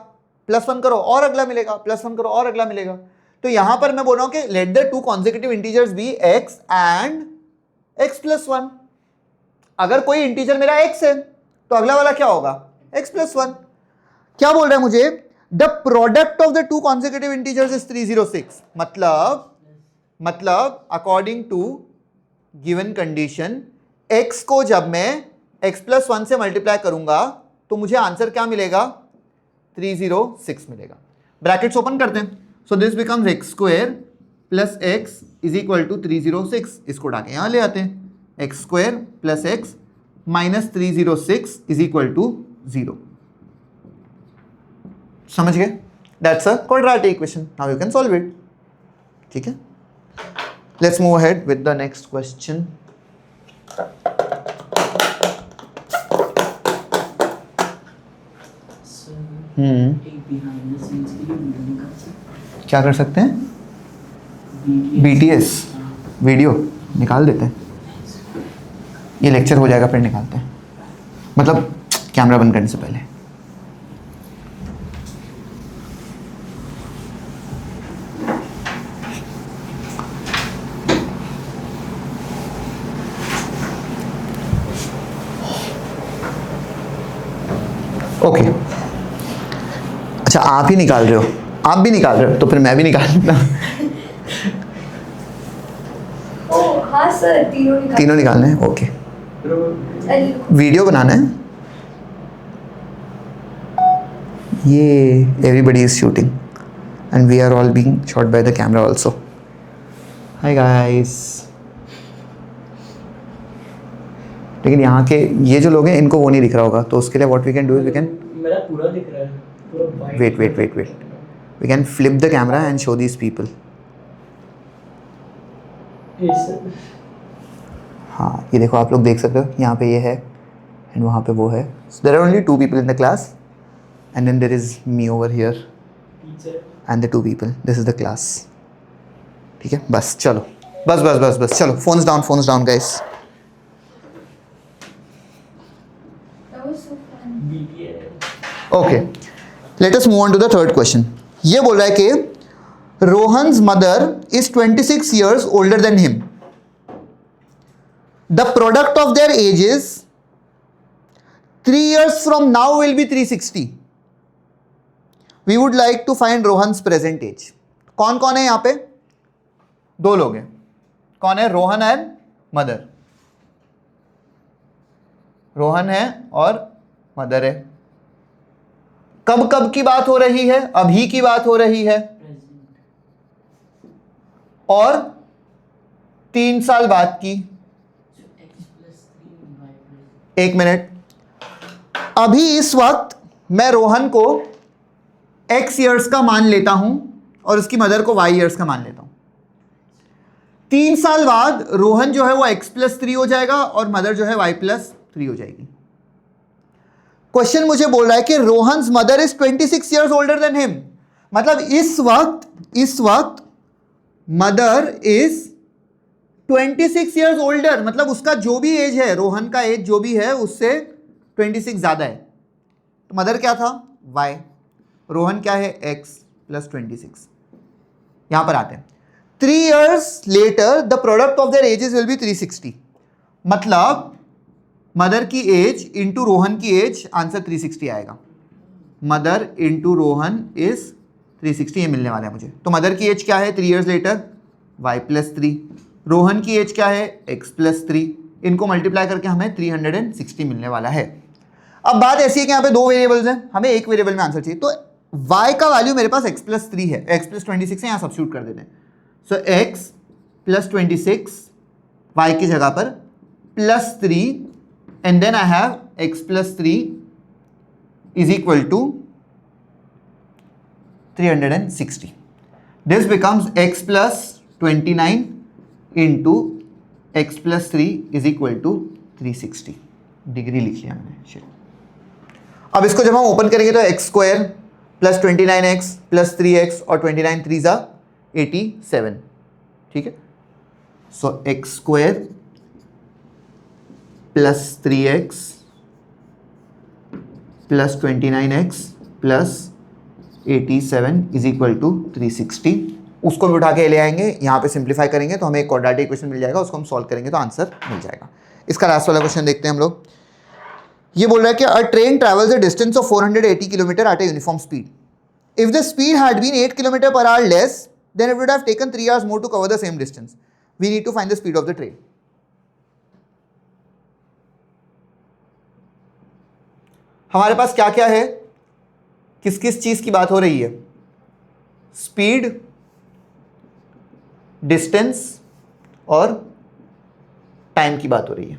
+1 करो और अगला मिलेगा, +1 करो और अगला मिलेगा। तो यहां पर मैं बोल रहा हूं कि let the 2 consecutive integers be x and x + 1। अगर कोई इंटीजर मेरा x है तो अगला वाला क्या होगा? x + 1। क्या बोल रहा है मुझे? The product of the 2 consecutive integers is 306। मतलब according to given condition x को जब मैं x + 1 से मल्टीप्लाई करूंगा तो मुझे आंसर क्या मिलेगा? 306 मिलेगा। ब्रैकेट्स ओपन करते हैं, so this becomes x square plus X is equal to 306, इसको उठा के यहाँ ले आते हैं, X square plus X minus 306 is equal to 0। समझ गए? That's a quadratic equation, now you can solve it. ठीक है, let's move ahead with the next question. एक बिहाइंड द सीन्स के लिए वीडियो निकाल सकते क्या कर सकते हैं? हैं BTS वीडियो निकाल देते हैं, ये लेक्चर हो जाएगा फिर निकालते हैं, मतलब कैमरा बंद करने से पहले। ओके अच्छा, आप ही निकाल रहे हो, आप भी निकाल रहे हो, तो फिर मैं भी निकाल लेता हूं। ओ हाँ सर, तीनों निकालने हैं, ओके। अरे, वीडियो बनाना है, ये everybody is shooting and we are all being shot by the camera also. Hi guys. लेकिन यहाँ के ये जो लोग हैं इनको वो नहीं दिख रहा होगा, तो उसके लिए what we can do is we can मेरा पूरा दिख रहा है, पूरा white wait, we can flip the camera and show these people। ऐसे हाँ, ये देखो, आप लोग देख सकते हो, यहाँ पे ये है एंड वहाँ पे वो है। So there are only 2 people in the class and then there is me over here पीछे and the 2 people, this is the class। ठीक है, बस चलो, बस चलो, phones down guys। that was so fun। BTS okay, let us move on to the third question. ये बोल रहा है कि Rohan's mother is 26 years older than him, the product of their ages 3 years from now will be 360। We would like to find Rohan's present age. कौन कौन है यहाँ पे? 2 लोग हैं। कौन है? Rohan and mother. रोहन है और मदर है। कब कब की बात हो रही है? अभी की बात हो रही है, प्रेजेंट और 3 साल बाद की। x+3 y+। 1 मिनट, अभी इस वक्त मैं रोहन को x years का मान लेता हूं और उसकी मदर को y years का मान लेता हूं। 3 साल बाद रोहन जो है वो x+3 हो जाएगा और मदर जो है y+3 हो जाएगी। क्वेश्चन मुझे बोल रहा है कि Rohan's mother is 26 years older than him, मतलब इस वक्त मदर इज 26 years ओल्डर, मतलब उसका जो भी एज है, रोहन का एज जो भी है उससे 26 ज्यादा है। तो मदर क्या था? y, रोहन क्या है? x+26। यहां पर आते हैं, 3 years later the product of their ages will be 360, मतलब मदर की एज इंटू रोहन की एज, आंसर 360 आएगा। मदर इंटू रोहन इज 360, ये मिलने वाला है मुझे। तो मदर की एज क्या है 3 years लेटर? y+3। रोहन की एज क्या है? x+3। इनको मल्टीप्लाई करके हमें 360 मिलने वाला है। अब बात ऐसी है कि यहाँ पे 2 वेरिएबल्स हैं, हमें एक वेरिएबल में आंसर चाहिए। तो y का वैल्यू मेरे पास x+3 है, x+26 है, यहाँ सब्स्टिट्यूट कर देते हैं। सो x+26 y की जगह पर +3 and then I have x+3 is equal to 360. This becomes x+29 into x+3 is equal to 360. Degree लिख लिया मैंने, shit। अब इसको जब हम ओपन करेंगे तो x² + 29x + 3x और 29 3 जा 87, ठीक है। So x² + 3x + 29x + 87 is equal to 360। उसको भी उठा के ले आएंगे, यहाँ पे सिंप्लीफाई करेंगे तो हमें एक क्वाड्रेटिक इक्वेशन मिल जाएगा, उसको हम सॉल्व करेंगे तो आंसर मिल जाएगा। इसका लास्ट वाला क्वेश्चन देखते हैं हम लोग। ये बोल रहा है कि a train travels a distance of 480 kilometre at a uniform speed. If the speed had been 8 kilometre per hour less than it would have taken 3 hours more to cover the same distance. We need to find the speed of the train. हमारे पास क्या क्या है, किस किस चीज की बात हो रही है? स्पीड, डिस्टेंस और टाइम की बात हो रही है,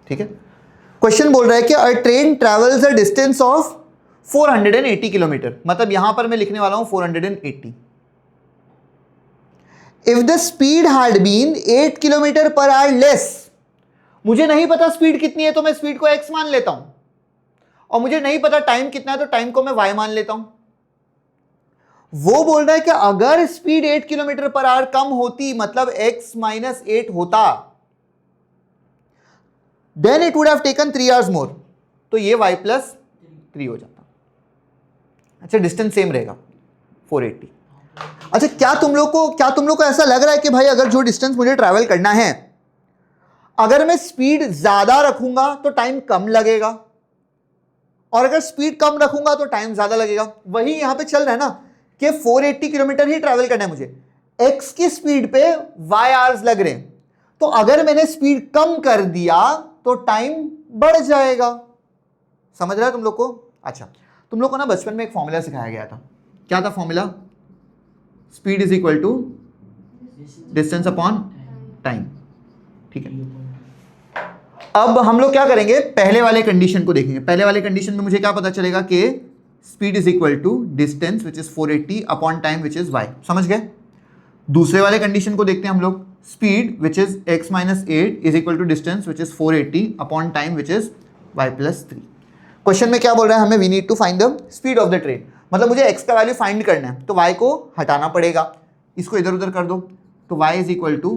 ठीक है। क्वेश्चन बोल रहा है कि a train travels a distance of 480 kilometre, मतलब यहां पर मैं लिखने वाला हूं 480। If the speed had been 8 kilometre per hour less, मुझे नहीं पता स्पीड कितनी है तो मैं स्पीड को x मान लेता हूं, और मुझे नहीं पता टाइम कितना है तो टाइम को मैं y मान लेता हूं। वो बोल रहा है कि अगर स्पीड 8 किलोमीटर पर आवर कम होती, मतलब x माइनस 8 होता, then it would have taken 3 hours more, तो ये y प्लस 3 हो जाता। अच्छा, डिस्टेंस सेम रहेगा 480। अच्छा, क्या तुम लोग को ऐसा लग रहा है कि भाई अगर जो डिस्टेंस मुझे ट्रैवल करना है, अगर मैं स्पीड ज्यादा रखूंगा तो टाइम कम लगेगा, और अगर स्पीड कम रखूंगा तो टाइम ज्यादा लगेगा? वही यहां पे चल रहा है ना कि 480 किलोमीटर ही ट्रैवल करना है मुझे, x की स्पीड पे y आवर्स लग रहे हैं, तो अगर मैंने स्पीड कम कर दिया तो टाइम बढ़ जाएगा। समझ रहा है तुम लोग को? अच्छा, तुम लोग को ना बचपन में एक फॉर्मूला सिखाया गया था, क्या था formula? Speed is equal to distance upon time, ठीक है। अब हम लोग क्या करेंगे, पहले वाले कंडीशन को देखेंगे। पहले वाले कंडीशन में मुझे क्या पता चलेगा कि speed is equal to distance which is 480 upon time which is y। समझ गए? दूसरे वाले कंडीशन को देखते हैं हम लोग, speed which is x minus 8 is equal to distance which is 480 upon time which is y plus 3। Question में क्या बोल रहा है हमें? We need to find the speed of the train, मतलब मुझे x का वैल्यू फाइंड करना है, तो y को हटाना पड़ेगा, इसको इधर उधर कर दो, तो y is equal to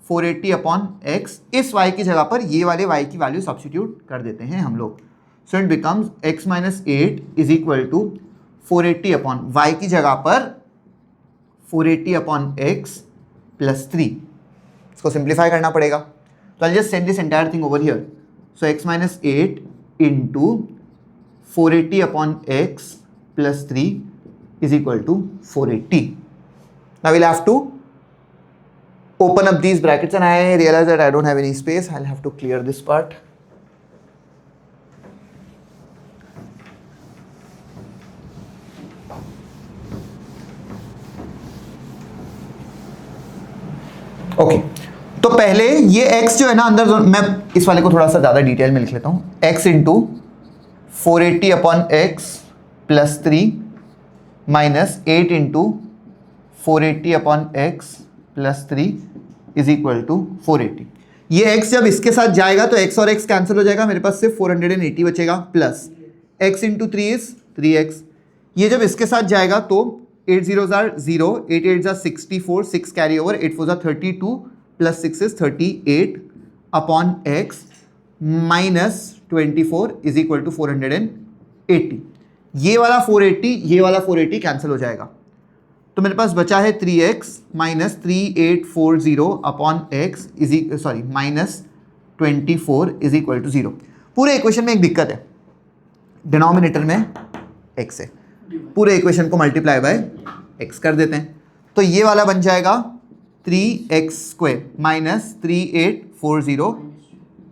480 upon x, इस y की जगह पर ये वाले y की वैल्यू सब्स्टिट्यूट कर देते हैं हम लोग, so it becomes x minus 8 is equal to 480 upon y की जगह पर 480 अपॉन x प्लस 3। इसको सिंप्लीफाई करना पड़ेगा, तो I just send this entire thing over here, so x minus 8 into 480 upon x plus 3 is equal to 480. Now we'll have to open up these brackets, and I realize that I don't have any space. I'll have to clear this part. Okay, तो पहले ये x जो है ना अंदर, मैं इस वाले को थोड़ा सा ज़्यादा डिटेल में लिख लेता हूँ, x into 480 upon x plus 3 minus 8 into 480 upon x plus 3 is equal to 480। ये x जब इसके साथ जाएगा तो x और x कैंसिल हो जाएगा, मेरे पास सिर्फ 480 बचेगा, plus x into 3 is 3x। ये जब इसके साथ जाएगा तो 8 0 are 0, 8 8 are 64, 6 carry over, 8 4 are 32 plus 6 is 38 upon x minus 24 is equal to 480। ये वाला 480, ये वाला 480 कैंसिल हो जाएगा, तो मेरे पास बचा है 3x minus 3840 upon x minus 24 is equal to 0। पूरे इक्वेशन में एक दिक्कत है, डिनोमिनेटर में x है, पूरे इक्वेशन को मल्टीप्लाई बाय x कर देते हैं, तो ये वाला बन जाएगा 3x square minus 3840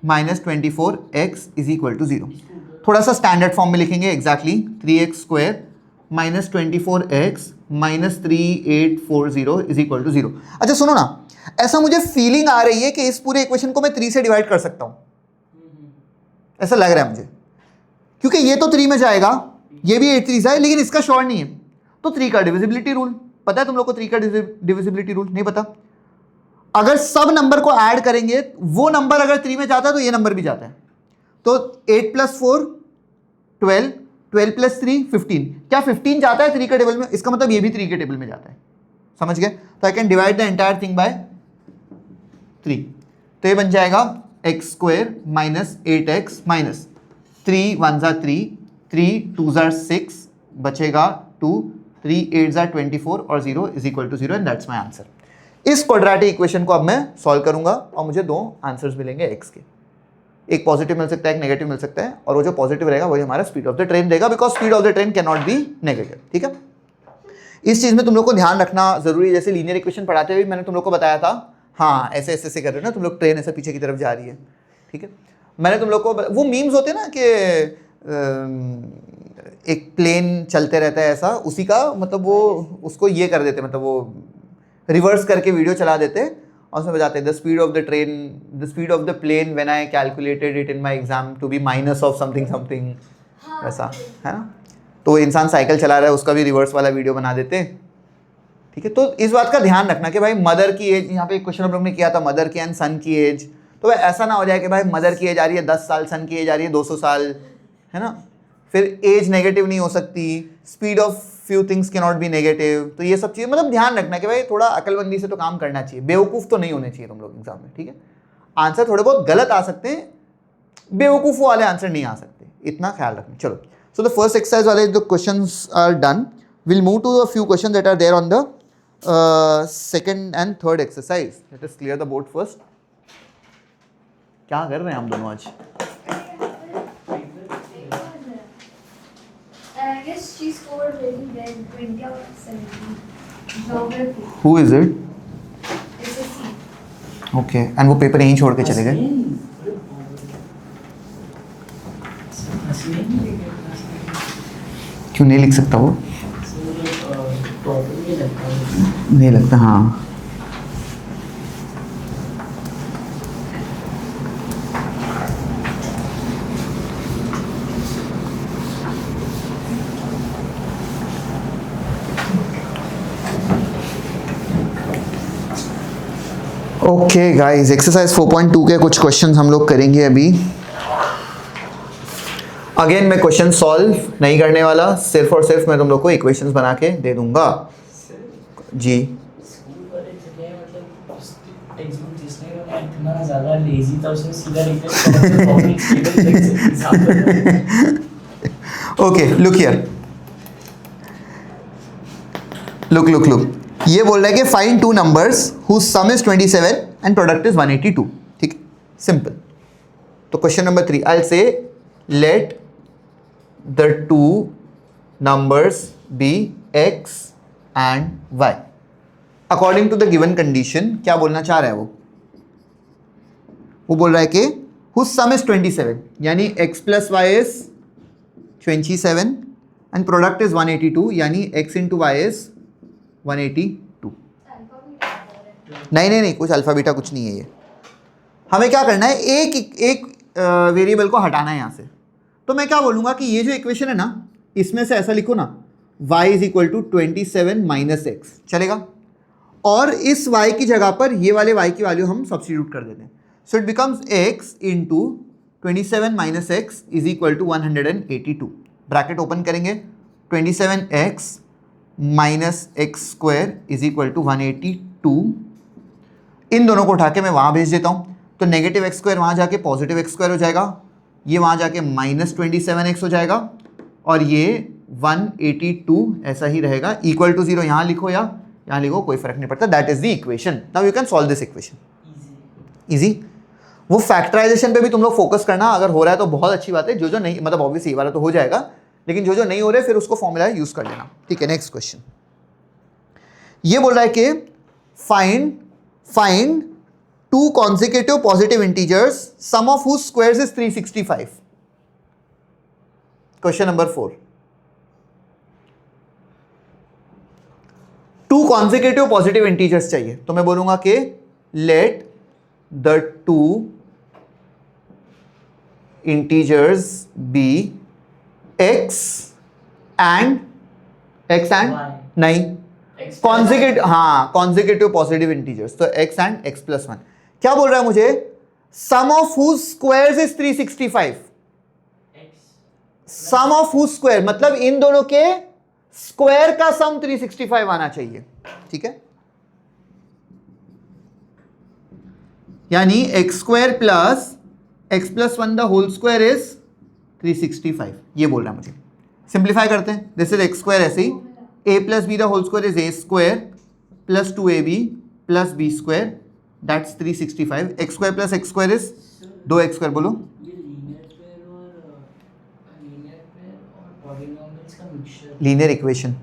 minus 24x is equal to 0। थोड़ा सा स्टैंडर्ड फॉर्म में लिखेंगे, exactly 3x square minus 24x minus 3840 is equal to 0। अच्छा सुनो ना, ऐसा मुझे फीलिंग आ रही है कि इस पूरे इक्वेशन को मैं 3 से डिवाइड कर सकता हूं, ऐसा लग रहा है मुझे, क्योंकि ये तो 3 में जाएगा, ये भी 8 3 है, लेकिन इसका श्योर नहीं है, तो 3 का डिविजिबिलिटी रूल पता है तुम लोग को? 3 का डिविजिबिलिटी रूल नहीं पता? अगर सब नंबर को ऐड करेंगे, वो नंबर अगर 3 में जाता है तो ये नंबर भी जाता है, तो 8 प्लस 4 12, 12 प्लस 3 15, क्या 15 जाता है 3 के टेबल में? इसका मतलब ये भी 3 के टेबल में जाता है, समझ गए? तो I can divide the entire thing by 3, तो ये बन जाएगा x square minus 8x minus 3 1 ज़ा 3, 3 2 ज़ा 6, बचेगा 2, 3 8 ज़ा 24 और 0 is equal to 0, and that's my answer. इस क्वाड्रेटिक इक्वेशन को अब मैं सॉल्व करूंगा और मुझे 2 आंसर्स मिलेंगे x के, एक पॉजिटिव मिल सकता है, एक नेगेटिव मिल सकता है, और वो जो पॉजिटिव रहेगा वही हमारा स्पीड ऑफ द ट्रेन देगा, because speed of the train can not B negative. ठीक है, इस चीज में तुम लोग को ध्यान रखना जरूरी है। जैसे लीनियर इक्वेशन पढ़ाते हुए मैंने तुम लोग को बताया था, हाँ ऐसे ऐसे ऐसे कर रहे हो ना तुम लोग, ट्रेन ऐसे पीछे की तरफ जा रही है। ठीक है, मैंने तुम लोग को, वो मीम्स होते हैं ना कि एक प्लेन चलते रहता है ऐसा, उसी का मतलब वो उसको ये कर देते, मतलब वो रिवर्स करके वीडियो चला देते और उसमें बताते हैं the speed of the train, the speed of the plane when I calculated it in my exam to be minus of something something, वैसा है ना। तो इंसान साइकिल चला रहा है उसका भी रिवर्स वाला वीडियो बना देते हैं, ठीक है। तो इस बात का ध्यान रखना कि भाई मदर की एज, यहाँ पे एक क्वेश्चन हम लोग ने किया था मदर की एंड सन की एज, तो भाई ऐसा ना हो जाए कि भाई मदर की एज आ रही है 10 साल, सन की एज आ रही है 200 साल, है ना। फिर एज नेगेटिव नहीं हो सकती, speed of few things can not B negative, तो ये सब चीज़ें मतलब ध्यान रखना कि भाई थोड़ा अकलमंदी से तो काम करना चाहिए, बेवकूफ़ तो नहीं होने चाहिए तुम लोग एग्जाम में, ठीक है। आंसर थोड़े बहुत गलत आ सकते हैं, बेवकूफ़ वाले आंसर नहीं आ सकते, इतना ख्याल रखना। चलो, सो द फर्स्ट एक्सरसाइज वाले जो questions are done, will move to a few question that are there on the second and third exercise. Let us clear the board first. क्या कर रहे हैं हम दोनों आज? I guess she scored really well, 20 out of 70. Geography. Who is it? SSC. Okay, and वो पेपर यहीं छोड़ के चले गए? क्यों नहीं लिख सकता वो? नहीं लगता, हाँ। ओके गाइस, एक्सरसाइज 4.2 के कुछ क्वेश्चंस हम लोग करेंगे अभी। अगेन मैं क्वेश्चन सॉल्व नहीं करने वाला, सिर्फ और सिर्फ मैं तुम लोग को इक्वेशंस बना के दे दूंगा जी। इतना ज़्यादा लेजी था, उसने सीधा लिख दिया। ओके, लुक हियर, लुक ये बोल रहा है कि find two numbers whose sum is 27 and product is 182, ठीक है, सिंपल। तो question number 3, I will say let the two numbers be x and y according to the given condition. क्या बोलना चाह रहा है वो बोल रहा है कि हुज सम इज 27, यानी x plus y is 27 and product is 182, यानी x इंटू y इज 182। नहीं, कुछ अल्फा बीटा कुछ नहीं है ये। हमें क्या करना है, एक वेरिएबल को हटाना है यहाँ से। तो मैं क्या बोलूँगा कि ये जो इक्वेशन है ना, इसमें से ऐसा लिखो ना, y is equal to 27 minus X, चलेगा। और इस y की जगह पर ये वाले y की वैल्यू हम सब्स्टिट्यूट कर देते हैं। So it becomes x into 27 minus x is equal to 182। Bracket open करेंगे, 27x minus x square is equal to 182। इन दोनों को उठा के मैं वहाँ भेज देता हूँ, तो नेगेटिव एक्स स्क्वायर वहाँ जाके पॉजिटिव एक्स स्क्वायर हो जाएगा, ये वहाँ जाके माइनस 27x हो जाएगा, और ये 182 ऐसा ही रहेगा, इक्वल टू 0 यहाँ लिखो या यहाँ लिखो, कोई फर्क नहीं पड़ता। That is the equation. Now you can solve this equation easy. वो फैक्टराइजेशन पे भी तुम लोग फोकस करना, अगर हो रहा है तो बहुत अच्छी बात है, जो नहीं, मतलब ऑब्वियसली ये वाला तो हो जाएगा, लेकिन जो नहीं हो रहे फिर उसको फॉर्मूला यूज कर लेना, ठीक है। नेक्स्ट क्वेश्चन ये बोल रहा है कि find two consecutive positive integers sum of whose squares is 365। Question number 4, two consecutive positive integers चाहिए, तो मैं बोलूंगा कि let the two integers be x and नहीं कॉन्सेक्यूटिव, हाँ कॉन्सेक्यूटिव पॉजिटिव इंटीजर्स, तो x एंड x प्लस 1। क्या बोल रहा है मुझे, sum of whose squares is 365। Sum of whose square मतलब इन दोनों के स्क्वायर का सम 365 आना चाहिए, ठीक है। यानी X square plus 1 the whole square is 365, ये बोल रहा है मुझे। सिंप्लीफाई करते हैं, दिस इज एक्स स्क्वायर, ऐसे ही a plus b the whole square is a square plus 2ab plus b square, that's 365। X square plus x square is 2x square, बोलो। लीनियर इक्वेशन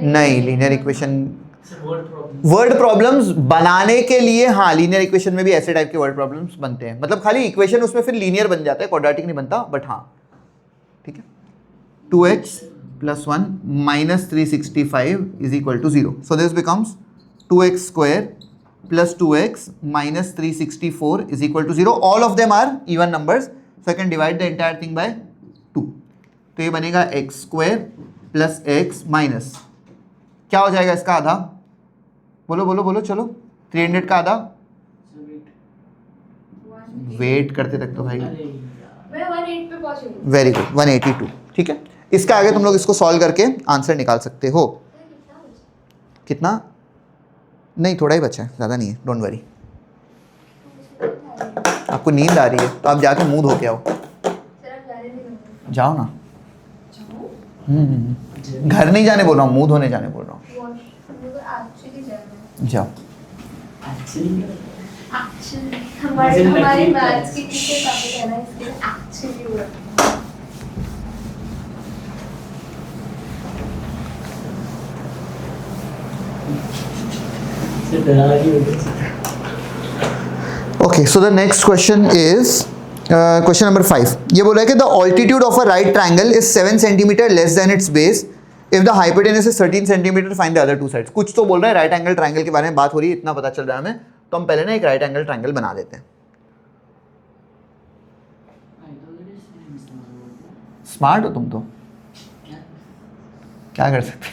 नहीं, लीनियर इक्वेशन वर्ड प्रॉब्लम्स बनाने के लिए, हाँ लीनियर इक्वेशन में भी ऐसे टाइप के वर्ड प्रॉब्लम्स बनते हैं, मतलब खाली इक्वेशन उसमें फिर लीनियर बन जाता है, क्वाड्रेटिक नहीं बनता, बट हाँ ठीक है। 2x plus 1 minus 365 is equal to 0. So this becomes 2x square plus 2x minus 364 is equal to 0. All of them are even numbers, so I can divide the entire thing by 2. तो ये बनेगा x square plus x minus, क्या हो जाएगा इसका आधा? बोलो बोलो बोलो चलो, 300 का आधा, वेट करते तक तो भाई, मैं 180 पे पहुंचूंगी। Very good, 182. ठीक है, इसके आगे तुम लोग इसको सॉल्व करके आंसर निकाल सकते हो. कितना? नहीं, थोड़ा ही बचा है, ज़्यादा नहीं है, डोंट वरी. आपको नींद आ रही है तो आप जाके मुंह धो के आओ. जाओ ना. घर नहीं जाने बोल रहा हूँ, मुंह धोने जाने बोल रहा हूँ. जाओ. हमारी मैथ्स की टीचर काफी कहना है इसके एक्चुअली हुआ. Okay, so the next question is question number 5. ये बोला है कि the altitude of a right triangle is 7 centimeter less than its base. If the hypotenuse is 13 centimeter, find the other two sides. कुछ तो बोल रहा है, राइट एंगल ट्रायंगल के बारे में बात हो रही है, इतना पता चल रहा है हमें. तो हम पहले ना एक राइट एंगल ट्रायंगल बना देते हैं. स्मार्ट हो तुम तो, क्या कर सकते.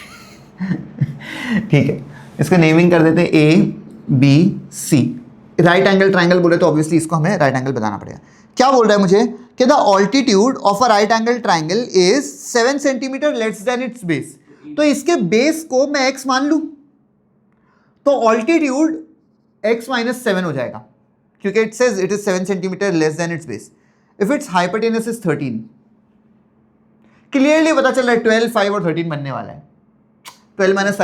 ठीक है, इसका नेमिंग कर देते हैं ABC. राइट एंगल ट्रायंगल बोले तो ऑब्वियसली इसको हमें राइट एंगल बताना पड़ेगा. क्या बोल रहा है मुझे कि the altitude of a right angle triangle is 7 centimetre less than it's base. तो इसके बेस को मैं x मान लूं तो ऑल्टीट्यूड x माइनस 7 हो जाएगा, क्योंकि it says it is 7 centimetre less than it's base. If it's hypotenuse is 13, clearly पता चल रहा है 12, 5 और 13 बनने वाला है. 12 माइनस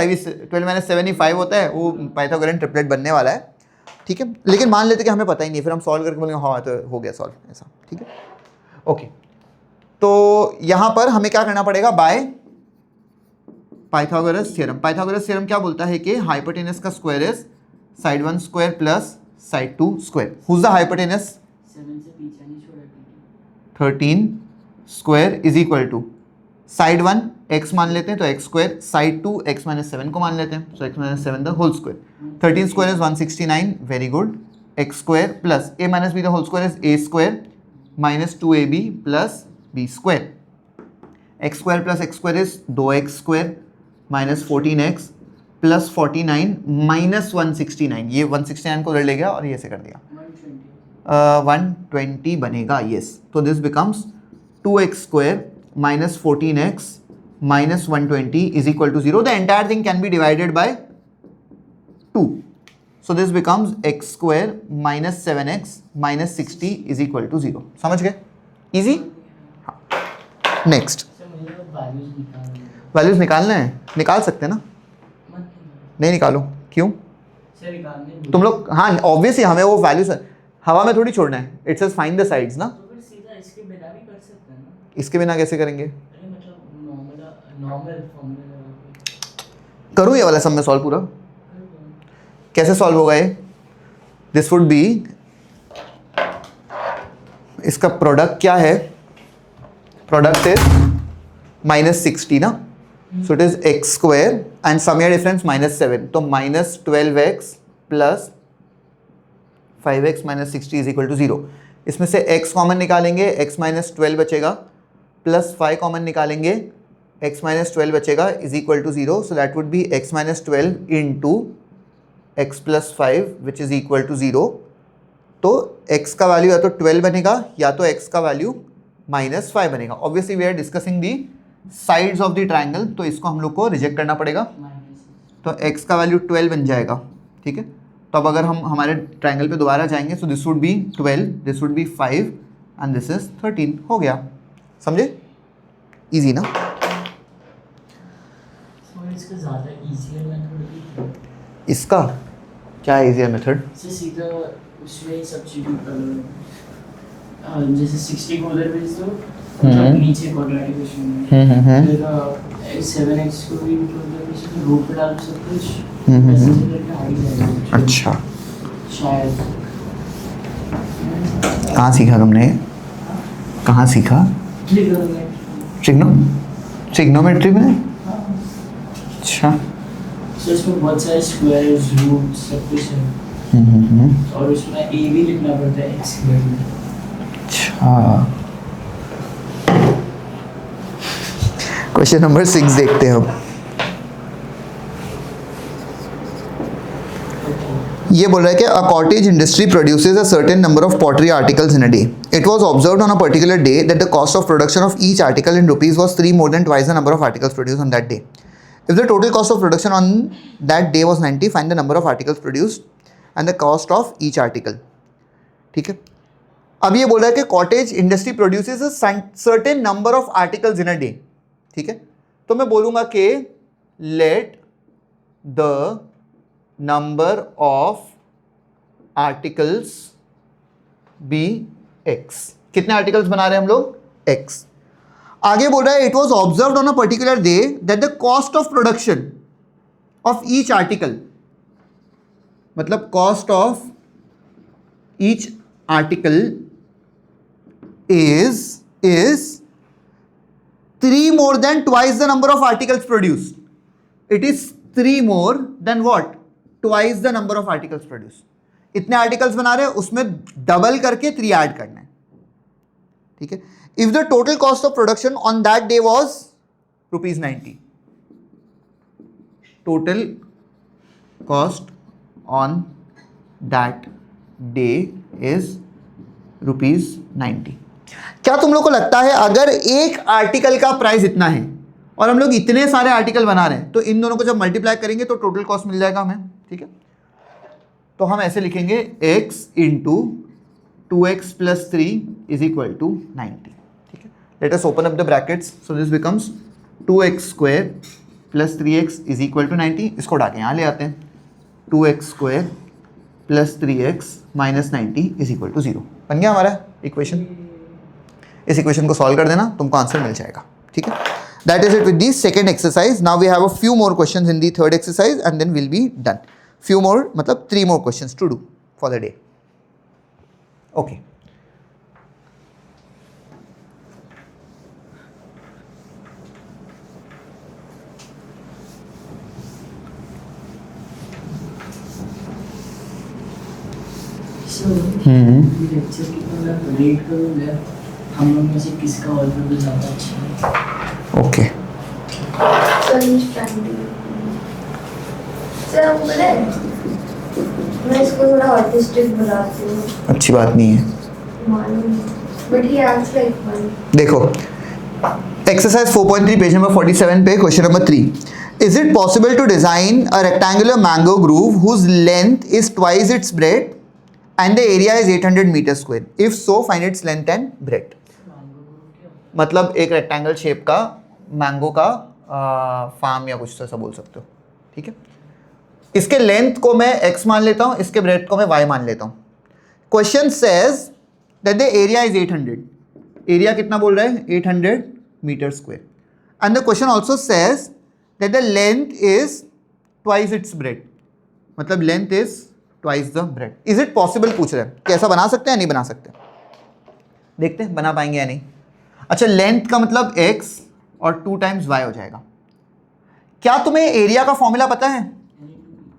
7 ही 5 होता है, वो पाइथागोरन ट्रिपलेट बनने वाला है. ठीक है, लेकिन मान लेते कि हमें पता ही नहीं, फिर हम सॉल्व करके बोलेंगे हाँ तो हो गया सॉल्व, ऐसा. ठीक है, ओके. तो यहाँ पर हमें क्या करना पड़ेगा? By Pythagoras theorem. Pythagoras theorem क्या बोलता है कि हाइपोटेनस का square is side 1 square plus side 2 square. Who is the hypotenuse? 13 square is equal to side 1 x मान लेते हैं तो x square, side 2 x minus 7 को मान लेते हैं, so x minus 7 the whole square. 13 square is 169, very good. x square plus a minus b the whole square is a square minus 2ab plus b square. x square plus x square is 2x square minus 14x plus 49 minus 169. ये 169 को उधर ले गया और ये ऐसे कर दिया, 120 बनेगा. यस, तो this becomes 2x square minus 14x minus 120 is equal to 0. The entire thing can be divided by 2. So this becomes x square minus 7x minus 60 is equal to 0. समझ गए? Easy? हाँ. Next. वैल्यूज निकालना है, निकाल सकते हैं ना? नहीं निकालो, क्यों? तुम लोग, हाँ ऑब्वियसली हमें वो वैल्यूज हवा में थोड़ी छोड़ना है. It says find the sides ना. इसके बिना कैसे करेंगे? करूँ ये वाला सब में सॉल्व पूरा? कैसे सॉल्व होगा ये? दिस वुड बी, इसका प्रोडक्ट क्या है? प्रोडक्ट इज माइनस 60 ना, so it is x square and sum year difference minus 7, तो minus 12x plus 5x minus 60 is equal to 0. इसमें से x कॉमन निकालेंगे, x माइनस 12 बचेगा, प्लस 5 कॉमन निकालेंगे, x माइनस 12 बचेगा is equal to 0. So that would be x minus 12 into x plus 5 which is equal to 0. तो x का वैल्यू या तो 12 बनेगा या तो x का वैल्यू माइनस 5 बनेगा. Obviously we are discussing the sides of the triangle, तो इसको हम लोग को रिजेक्ट करना पड़ेगा. तो x का वैल्यू 12 बन जाएगा. ठीक है, तो अब अगर हम हमारे ट्राइंगल पे दोबारा जाएंगे, सो this would B 12, this would B 5 and this is 13. हो गया, समझे? इजी ना? इसका ज़्यादा इजीयर मेथड, इसका क्या है इजीयर मेथड? सीधा उसमें सब्स्टिट्यूट कर लो. जैसे 60 को उधर भेज दो, मतलब नीचे क्वाड्रेटिक इक्वेशन में, फिर 7x को भी उधर भेज दो, रूट पे डाल सब कुछ, ऐसे करके आगे जाएगा. अच्छा, शायद. कहाँ सीखा तुमने? कहाँ सीखा? ट्रिग्नो. ट्रिग्नोमेट्री में? हाँ। अच्छा। तो इसमें बहुत सारे स्क्वायर्स, रूट सब कुछ है। और उसमें ए भी लिखना पड़ता है एक्स की वैल्यू। अच्छा, क्वेश्चन नंबर 6 देखते हैं हम। ये बोल रहा है कि a cottage industry produces a certain number of pottery articles in a day. It was observed on a particular day that the cost of production of each article in rupees was 3 more than twice the number of articles produced on that day. If the total cost of production on that day was 90, find the number of articles produced and the cost of each article. ठीक है, अब ये बोल रहा है कि cottage industry produces a certain number of articles in a day. ठीक है, तो मैं बोलूंगा कि let the number of articles be x. कितने आर्टिकल्स बना रहे हैं हम लोग? एक्स. आगे बोल रहा है it was observed on a particular day that the cost of production of each article, मतलब cost of each article is 3 more than twice the number of articles produced. It is 3 more than what? Twice the number of articles produced. इतने आर्टिकल्स बना रहे हैं, उसमें डबल करके 3 ऐड करना है. ठीक है, if the total cost of production on that day was ₹90, total cost on that day is ₹90. क्या तुम लोग को लगता है अगर एक आर्टिकल का प्राइस इतना है और हम लोग इतने सारे आर्टिकल बना रहे हैं तो इन दोनों को जब मल्टीप्लाई करेंगे तो टोटल कॉस्ट मिल जाएगा हमें? ठीक है, तो हम ऐसे लिखेंगे x into 2x + 3 is equal to 90. ठीक है, let us open up the brackets. So this becomes 2x² + 3x is equal to 90. इसको उठा के यहाँ ले आते हैं. 2x² + 3x - 90 is equal to 0. बन गया हमारा इक्वेशन. इस इक्वेशन को सॉल्व कर देना, तुमको आंसर मिल जाएगा. ठीक है, that is it with the second exercise. Now we have a few more questions in the third exercise and then will be done. Few more मतलब 3 more questions to do for the day. Okay, lecture की अगर रेट करूँगा हम लोग में से किसका ऑर्डर ज़्यादा अच्छा है. ओके, सर आपको पता है मैं इसको थोड़ा ऑटिस्टिक बुलाती हूँ. अच्छी बात नहीं है. मालूम, but he acts like one. देखो एक्सरसाइज 4.3 पेज नंबर 47 पे question number 3. Is it possible to design a rectangular mango groove whose length is twice its breadth and the area is 800 meters square? If so, find its length and breadth. मतलब एक रेक्टेंगल शेप का मैंगो का फार्म या कुछ ऐसा बोल सकते हो. ठीक है, इसके लेंथ को मैं x मान लेता हूँ, इसके ब्रेथ को मैं y मान लेता हूँ. Question says that the area is 800. Area कितना बोल रहा है? 800 metre square. And the question also says that the length is twice its breadth, मतलब length is twice the breadth. Is it possible पूछ रहे हैं. कैसा बना सकते हैं? नहीं बना सकते. देखते हैं बना पाएंगे या नहीं. अच्छा, लेंथ का मतलब x और 2 times y हो जाएगा. क्या तुम्हें एरिया का फॉर्मूला पता है?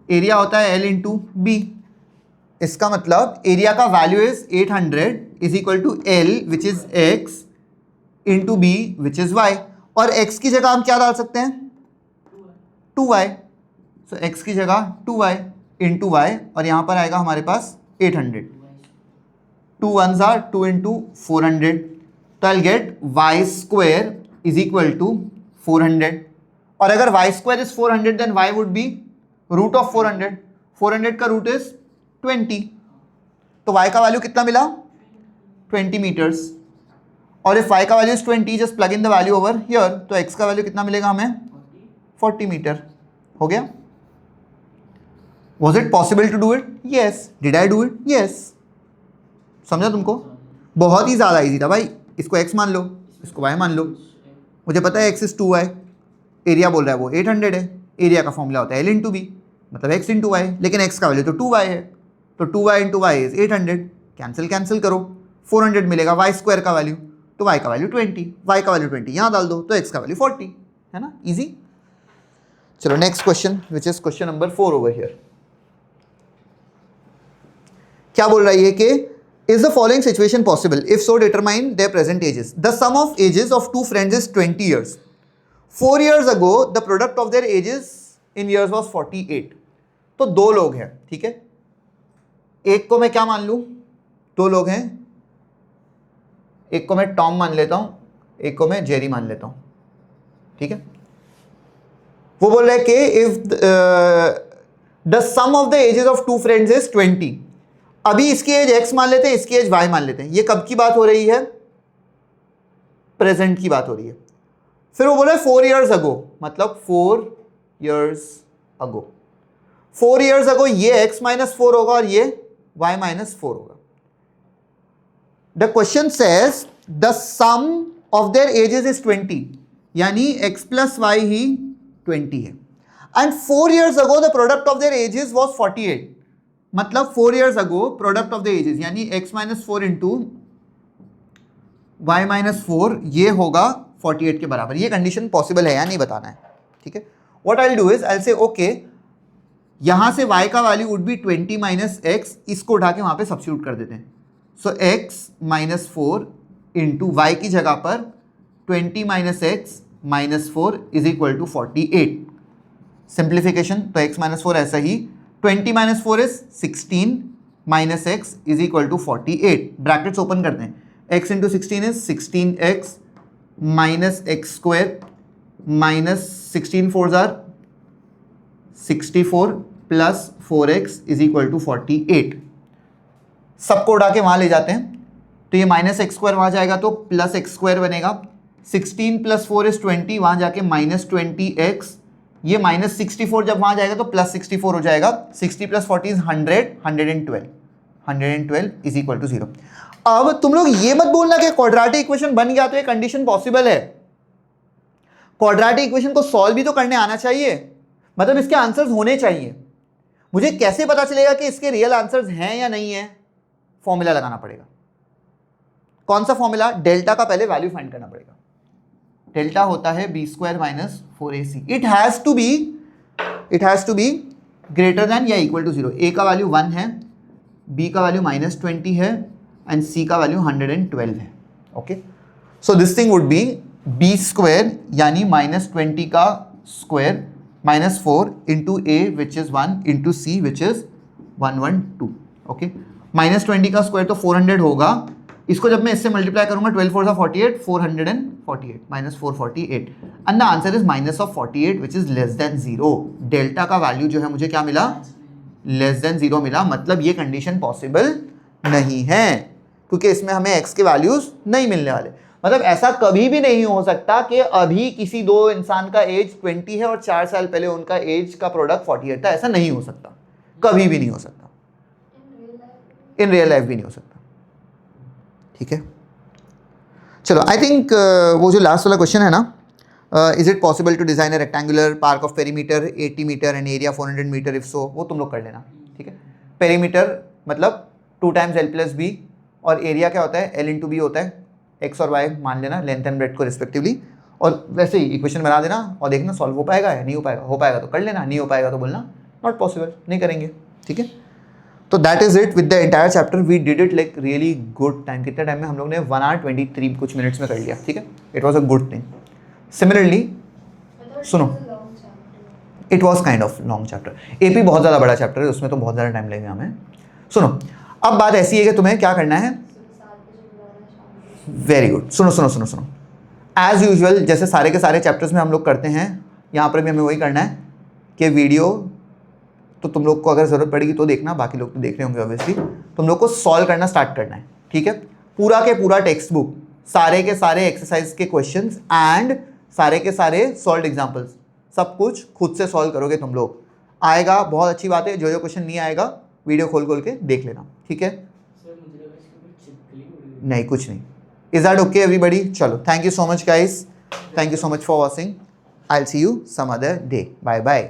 एरिया होता है L इंटू बी. इसका मतलब एरिया का value is 800 is equal to L which is x into b which is y. और x की जगह हम क्या डाल सकते हैं? 2y. सो x की जगह 2y इंटू y और यहाँ पर आएगा हमारे पास 800. 2 1s are 2 into 400. तो I'll get y² is equal to 400. और अगर y² is 400 then y would be root of 400. 400 का रूट इज 20. तो y का वैल्यू कितना मिला? 20 meters. और इफ y का value is 20, just plug in the value over here, तो x का वैल्यू कितना मिलेगा हमें? 40 मीटर. हो गया. Was it possible to do it? Yes. Did I do it? Yes. समझा तुमको? बहुत ही ज़्यादा इजी था भाई. इसको x मान लो, इसको y मान लो. मुझे पता है x इज 2y. एरिया बोल रहा है वो 800 है. एरिया का फॉर्मूला होता है L इंटू बी, मतलब x इंटू वाई. लेकिन x का वैल्यू तो 2y है, तो 2y into Y is 800. Cancel करो, 400 मिलेगा. y² का वैल्यू, तो y का वैल्यू 20, y का वैल्यू 20 यहाँ डाल दो, तो x का वैल्यू 40. है ना, इजी। चलो next question which is question number 4 over here. क्या बोल रहा है कि is the following situation possible, if so determine their present ages. The sum of ages of two friends is 20 years. 4 years ago the product of their ages in years was 48. तो दो लोग हैं, ठीक है, एक को मैं क्या मान लूं, दो लोग हैं, एक को मैं टॉम मान लेता हूं, एक को मैं जेरी मान लेता हूं, ठीक है। वो बोल रहा है कि if the sum of the ages of two friends is 20. अभी इसकी एज x मान लेते हैं, इसकी एज y मान लेते हैं। ये कब की बात हो रही है, प्रेजेंट की बात हो रही है। फिर वो बोल रहा है 4 years ago, मतलब 4 years ago। 4 years ago ये x minus 4 होगा और ये y minus 4 होगा। The question says the sum of their ages is 20, यानी x plus y ही 20 है। And 4 years ago the product of their ages was 48, मतलब 4 years ago product of the ages यानी x minus 4 into y minus 4 ये होगा 48 के बराबर। ये कंडीशन पॉसिबल है या नहीं बताना है, ठीक है। What I will do is I will से ओके, यहां से y का value would be 20 minus x, इसको उठा के वहां पे सब्स्टिट्यूट कर देते हैं। So x minus 4 into y की जगह पर 20 minus x minus 4 is equal to 48। Simplification, तो x माइनस 4 ऐसा ही, 20 minus 4 is 16 minus x is equal to 48। Brackets open करते हैं, x into 16 is 16x minus x square minus 16 4s are 64 plus 4x is equal to 48। सबको उड़ा के वहां ले जाते हैं, तो ये माइनस एक्स स्क्वायर वहां जाएगा तो प्लस एक्स स्क्वायर बनेगा। 16 प्लस 4 इज 20, वहां जाके माइनस 20x, ये माइनस 64 जब वहां जाएगा तो प्लस 64 हो जाएगा। 60 plus 40 is 100, 112 is equal to 0। अब तुम लोग ये मत बोलना कि क्वाड्रेटिक इक्वेशन बन गया तो ये कंडीशन पॉसिबल है। क्वाड्रेटिक इक्वेशन को सॉल्व भी तो करने आना चाहिए, मतलब इसके आंसर्स होने चाहिए। मुझे कैसे पता चलेगा कि इसके रियल आंसर्स हैं या नहीं है, फॉर्मूला लगाना पड़ेगा। कौन सा फॉर्मूला, डेल्टा का पहले वैल्यू फाइंड करना पड़ेगा। डेल्टा होता है B square minus 4ac। It has to be greater than या इक्वल टू 0। ए का वैल्यू 1 है, बी का वैल्यू माइनस 20 है एंड सी का वैल्यू 112 है। Okay, so this thing would be b square यानी माइनस 20 का square minus 4 into a which is 1 into c which is 112। Okay, minus 20 का स्क्वायर तो 400 होगा, इसको जब मैं इससे मल्टीप्लाई करूंगा 12 4 48, 448 minus 448 and the answer is minus of 48 which is less than 0। Delta का वैल्यू जो है मुझे क्या मिला, लेस देन 0 मिला। मतलब ये कंडीशन पॉसिबल नहीं है क्योंकि इसमें हमें x के वैल्यूज नहीं मिलने वाले। मतलब ऐसा कभी भी नहीं हो सकता कि अभी किसी दो इंसान का एज 20 है और 4 साल पहले उनका एज का प्रोडक्ट 48 था। ऐसा नहीं हो सकता, कभी भी नहीं हो सकता, इन रियल लाइफ भी नहीं हो सकता। ठीक है, चलो आई थिंक वो जो लास्ट वाला क्वेश्चन है ना, is it possible to design a rectangular park of perimeter 80 meter and area 400 meter, if so, वो तुम लोग कर लेना। ठीक है, पेरीमीटर मतलब 2 टाइम्स l प्लस बी और एरिया क्या होता है, l इंटू बी होता है। x और y मान लेना, लेंथ एंड ब्रेड्थ को रिस्पेक्टिवली, और वैसे ही इक्वेशन बना देना और देखना सॉल्व हो पाएगा या नहीं हो पाएगा। हो पाएगा तो कर लेना, नहीं हो पाएगा तो बोलना नॉट पॉसिबल, नहीं करेंगे। ठीक है, तो that is it with the entire chapter. We did it like really good time. कितने टाइम में हम लोग ने 1 hour 23 कुछ मिनट्स में कर लिया। ठीक है, it was a good thing. Similarly सुनो, it was kind of long chapter. AP बहुत ज़्यादा बड़ा चैप्टर है, उसमें तो बहुत ज़्यादा टाइम लगेगा हमें। सुनो, अब बात ऐसी है कि तुम्हें क्या करना है। वेरी गुड, सुनो सुनो सुनो सुनो, एज यूजुअल जैसे सारे के सारे चैप्टर्स में हम लोग करते हैं, यहाँ पर भी हमें वही करना है कि वीडियो तो तुम लोग को अगर ज़रूरत पड़ेगी तो देखना, बाकी लोग तो देख रहे होंगे ऑब्वियसली। तुम लोग को सॉल्व करना स्टार्ट करना है। ठीक है, पूरा के पूरा टेक्स्ट बुक, सारे के सारे एक्सरसाइज के क्वेश्चंस एंड सारे के सारे सॉल्व एग्जाम्पल्स, सब कुछ खुद से सॉल्व करोगे तुम लोग। आएगा, बहुत अच्छी बात है। जो क्वेश्चन नहीं आएगा वीडियो खोल खोल के देख लेना। ठीक है, नहीं कुछ नहीं। Is that okay everybody? चलो, thank you so much guys. Thank you so much for watching. I'll see you some other day. Bye bye.